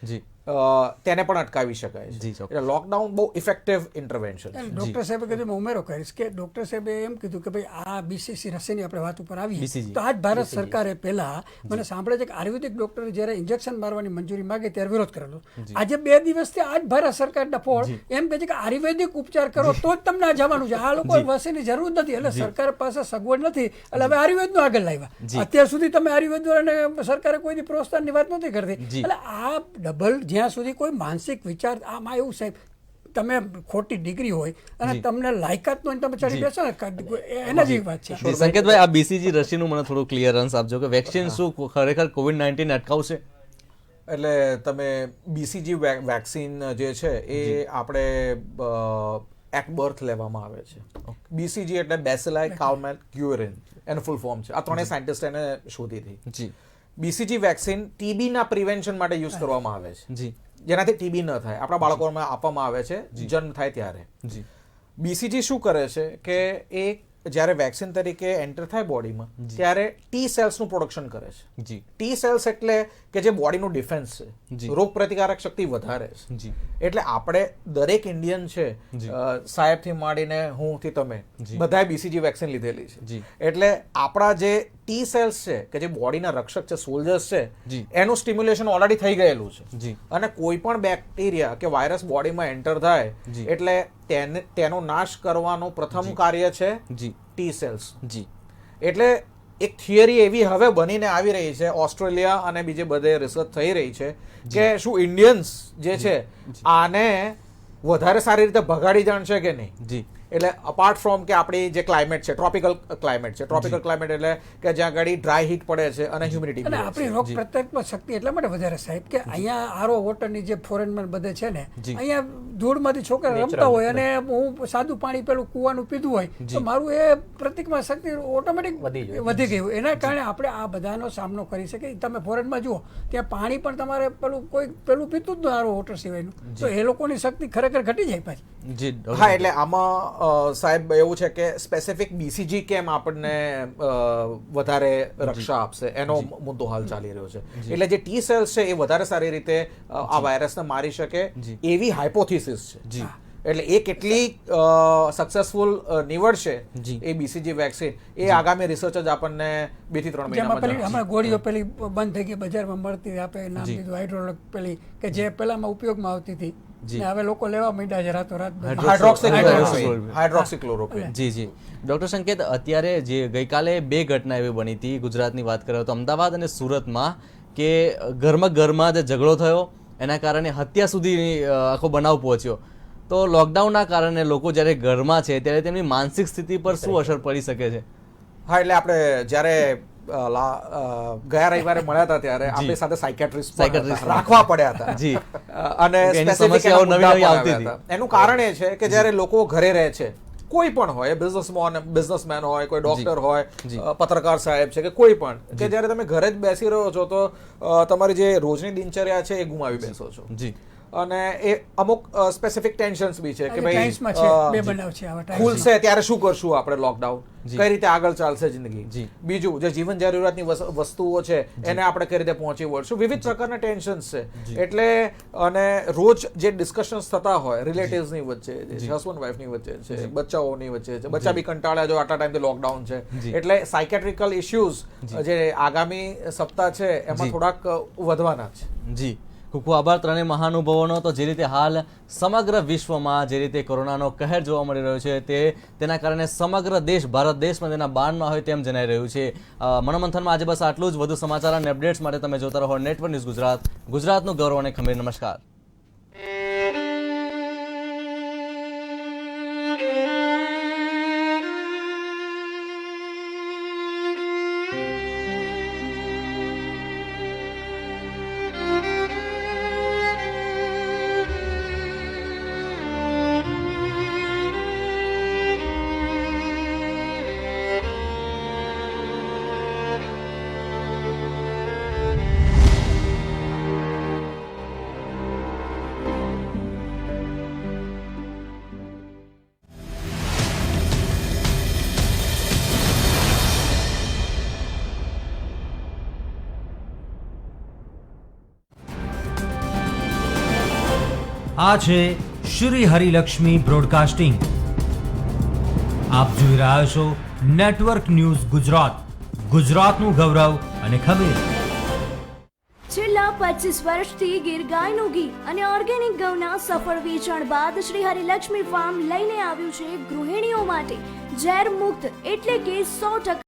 તેને પણ અટકાવી શકાય છે. એટલે લોકડાઉન બહુ ઇફેક્ટિવ ઇન્ટરવેન્શન. ડોક્ટર સાહેબે કીધું, હું ઉમેરો કરીશ કે ડોક્ટર સાહેબે એમ કીધું કે ભાઈ આ BCG રસીની આપણે વાત ઉપર આવી તો આજ ભારત સરકારે પહેલા મને સાંભળે છે કે આયુર્વેદિક ડોક્ટરે જ્યારે ઇન્જેક્શન મારવાની મંજૂરી માગે ત્યારે વિરોધ કરેલો. આજે 2 દિવસથી આજ ભારત સરકાર ડફોળ એમ કહે છે કે આયુર્વેદિક ઉપચાર કરો તો જ તમને આ જવાનું છે. આ લોકો રસીની જરૂર નથી, એટલે સરકાર પાસે સગવડ નથી, એટલે હવે આયુર્વેદનું આગળ લાવ્યા. અત્યાર સુધી તમે આયુર્વેદ અને સરકારે કોઈ પ્રોત્સાહનની વાત નથી કરતી. એટલે આ ડબલ જ્યાં સુધી કોઈ માનસિક વિચાર આમાં એવું સાહેબ, તમે ખોટી ડિગ્રી હોય અને તમને લાયકાત નો તમે ચડી બેસો ને એના જેવી વાત છે. સંકેતભાઈ, આ BCG રસીનું મને થોડું ક્લિયરન્સ આપજો કે વેક્સિન શું ખરેખર COVID-19 અટકાવશે? એટલે તમે BCG વેક્સિન જે છે એ આપણે એટ બર્થ લેવામાં આવે છે. BCG એટલે બેસિલાઈ કાઉમેલ ગ્યુરેન એનું ફૂલ ફોર્મ છે. આ 3 સાયન્ટિસ્ટ એને શોધી હતી. BCG વેક્સિન TB ના પ્રિવેન્શન માટે યુઝ કરવામાં આવે છે, જેનાથી TB ન થાય. આપણા બાળકોમાં આપવામાં આવે છે જન્મ થાય ત્યારે. BCG શું કરે છે કે એ જ્યારે વેક્સિન તરીકે એન્ટર થાય બોડીમાં ત્યારે T સેલ્સનું પ્રોડક્શન કરે છે. T સેલ્સ એટલે કે જે બોડીનું ડિફેન્સ છે, રોગ પ્રતિકારક શક્તિ વધારે છે. એટલે આપણે દરેક ઇન્ડિયન છે, સાહેબથી માંડીને હુંથી તમે બધાએ BCG વેક્સિન લીધેલી છે. એટલે આપણા જે T સેલ્સ છે કે જે બોડીના રક્ષક છે, સોલ્જર્સ છે, એનું સ્ટિમ્યુલેશન ઓલરેડી થઈ ગયેલું છે. અને કોઈ પણ બેક્ટેરિયા કે વાયરસ બોડીમાં એન્ટર થાય એટલે તેનો નાશ કરવાનું પ્રથમ કાર્ય છે T સેલ્સ. એટલે એક થિયરી એવી હવે બનીને આવી રહી છે, ઓસ્ટ્રેલિયા અને બીજે બધે રિસર્ચ થઈ રહી છે કે શું ઇન્ડિયન્સ જે છે આને વધારે સારી રીતે ભગાડી જાણશે કે નહીં. એટલે અપાર્ટ ફ્રોમ કે આપણી જે ક્લાઇમેટ છે, ટ્રોપિકલ ક્લાઇમેટ છે, ટ્રોપિકલ ક્લાઇમેટ એટલે કે જ્યાં આગળ ડ્રાય હીટ પડે છે અને હ્યુમિડિટી. અને આપણી રોગ પ્રતિકારક શક્તિ એટલા માટે વધારે સાહેબ કે અહીંયા આરો વોટરની જે ફોરેનમાં બધે છે ને, અહીંયા ધૂળમાંથી છોકરા રમતા હોય અને હું સાદું પાણી પેલું કૂવાનું પીધું હોય તો મારું એ પ્રતિકારક શક્તિ ઓટોમેટિક વધી ગયું. એના કારણે આપણે આ બધાનો સામનો કરી શકીએ. તમે ફોરેનમાં જુઓ ત્યાં પાણી પણ તમારે પેલું પીતું જ ન આરો વોટર સિવાયનું, તો એ લોકોની શક્તિ ખરેખર ઘટી જાય પાછી. હા, એટલે આમાં સાહેબ એવું છે કે સ્પેસિફિક BCG કેમ આપણને વધારે રક્ષા આપશે એનો મુદ્દો હાલ ચાલી રહ્યો છે. એટલે જે T સેલ્સ છે એ વધારે સારી રીતે આ વાયરસને મારી શકે એવી હાઇપોથિસિસ છે. એટલે એ કેટલી સક્સેસફુલ નીવડશે એ BCG વેક્સિન એ આગામી રિસર્ચ જ આપણને 2 થી 3 મહિનામાં પેલી હમણાં ગોળીઓ પેલી બંધ થઈ ગઈ બજારમાં મળતી, આપણે નામ દીધું હાઇડ્રોલોક પેલી, કે જે પેલામાં ઉપયોગમાં આવતી હતી ને હવે લોકો લેવા માંડ્યા છે રાતોરાત. હાઇડ્રોક્સીક્લોરોક્વિન. જી જી ડૉક્ટર સંકેત, અત્યારે જે ગઈકાલે 2 ઘટના એવી બની હતી ગુજરાતની વાત કરીએ તો અમદાવાદ અને સુરતમાં, કે ઘરમાં જે ઝઘડો થયો એના કારણે હત્યા સુધી આખો બનાવ પહોંચ્યો. તો લોકડાઉનના કારણે લોકો જ્યારે ઘરમાં છે ત્યારે તેમની માનસિક સ્થિતિ પર શું અસર પડી શકે છે? હા, એટલે આપણે જ્યારે ગયા રવિવારે મળ્યા હતા ત્યારે આપણી સાથે સાયકેટ્રિસ્ટ રાખવા પડ્યા હતા. જી. અને સમસ્યાઓ નવી નવી આવતી હતી. એનું કારણ એ છે કે જ્યારે લોકો ઘરે રહે છે, કોઈ પણ હોય, બિઝનેસમેન હોય, કોઈ ડોક્ટર હોય, પત્રકાર સાહેબ છે કે કોઈ પણ, કે જ્યારે તમે ઘરે જ બેસી રહ્યો છો તો તમારી જે રોજની દિનચર્યા છે એ ગુમાવી બેસો છો. જી. અને એ અમુક સ્પેસિફિક ટેન્શન્સ બી છે કે ભાઈ ખુલશે ખુલશે ત્યારે શું કરશું આપણે, લોકડાઉન કઈ રીતે આગળ ચાલશે જિંદગી, બીજું જે જીવન જરૂરિયાતની વસ્તુઓ છે એને આપણે કઈ રીતે પહોંચી વળશું, વિવિધ પ્રકારના ટેન્શન્સ છે. એટલે અને રોજ જે ડિસ્કશન્સ થતા હોય રિલેટિવ્સની વચ્ચે, હસબન્ડ વાઈફની વચ્ચે છે, બચ્ચાઓની વચ્ચે છે, બચ્ચા બી કંટાળ્યા જો આટલા ટાઈમથી લોકડાઉન છે, એટલે સાયકેટ્રિકલ ઇશ્યુઝ જે આગામી સપ્તાહ છે એમાં થોડાક વધવાના છે. જી, ખૂબ ખૂબ આભાર ત્રણેય મહાનુભાવોનો. તો જે રીતે હાલ સમગ્ર વિશ્વમાં જે રીતે કોરોનાનો કહેર જોવા મળી રહ્યો છે તેના કારણે સમગ્ર દેશ, ભારત દેશમાં તેના બાનમાં હોય તેમ જણાઈ રહ્યું છે. મનોમંથનમાં આજે બસ આટલું જ. વધુ સમાચાર અને અપડેટ્સ માટે તમે જોતા રહો નેટવર્ક ન્યૂઝ ગુજરાત, ગુજરાતનું ગૌરવ અને ખમીર. નમસ્કાર. આ છે શ્રી હરિલક્ષ્મી બ્રોડકાસ્ટિંગ. આપ જોઈ રહ્યા છો નેટવર્ક ન્યૂઝ ગુજરાત, ગુજરાતનું ગૌરવ અને ખમીર. છેલ્લા 25 વર્ષથી ગીર ગાયનું ઘી અને ઓર્ગેનિક ઘઉંના સફળ વેચાણ બાદ શ્રી હરિલક્ષ્મી ફાર્મ લઈને આવ્યું છે ગૃહિણીઓ માટે ઝેર મુક્ત એટલે કે 100%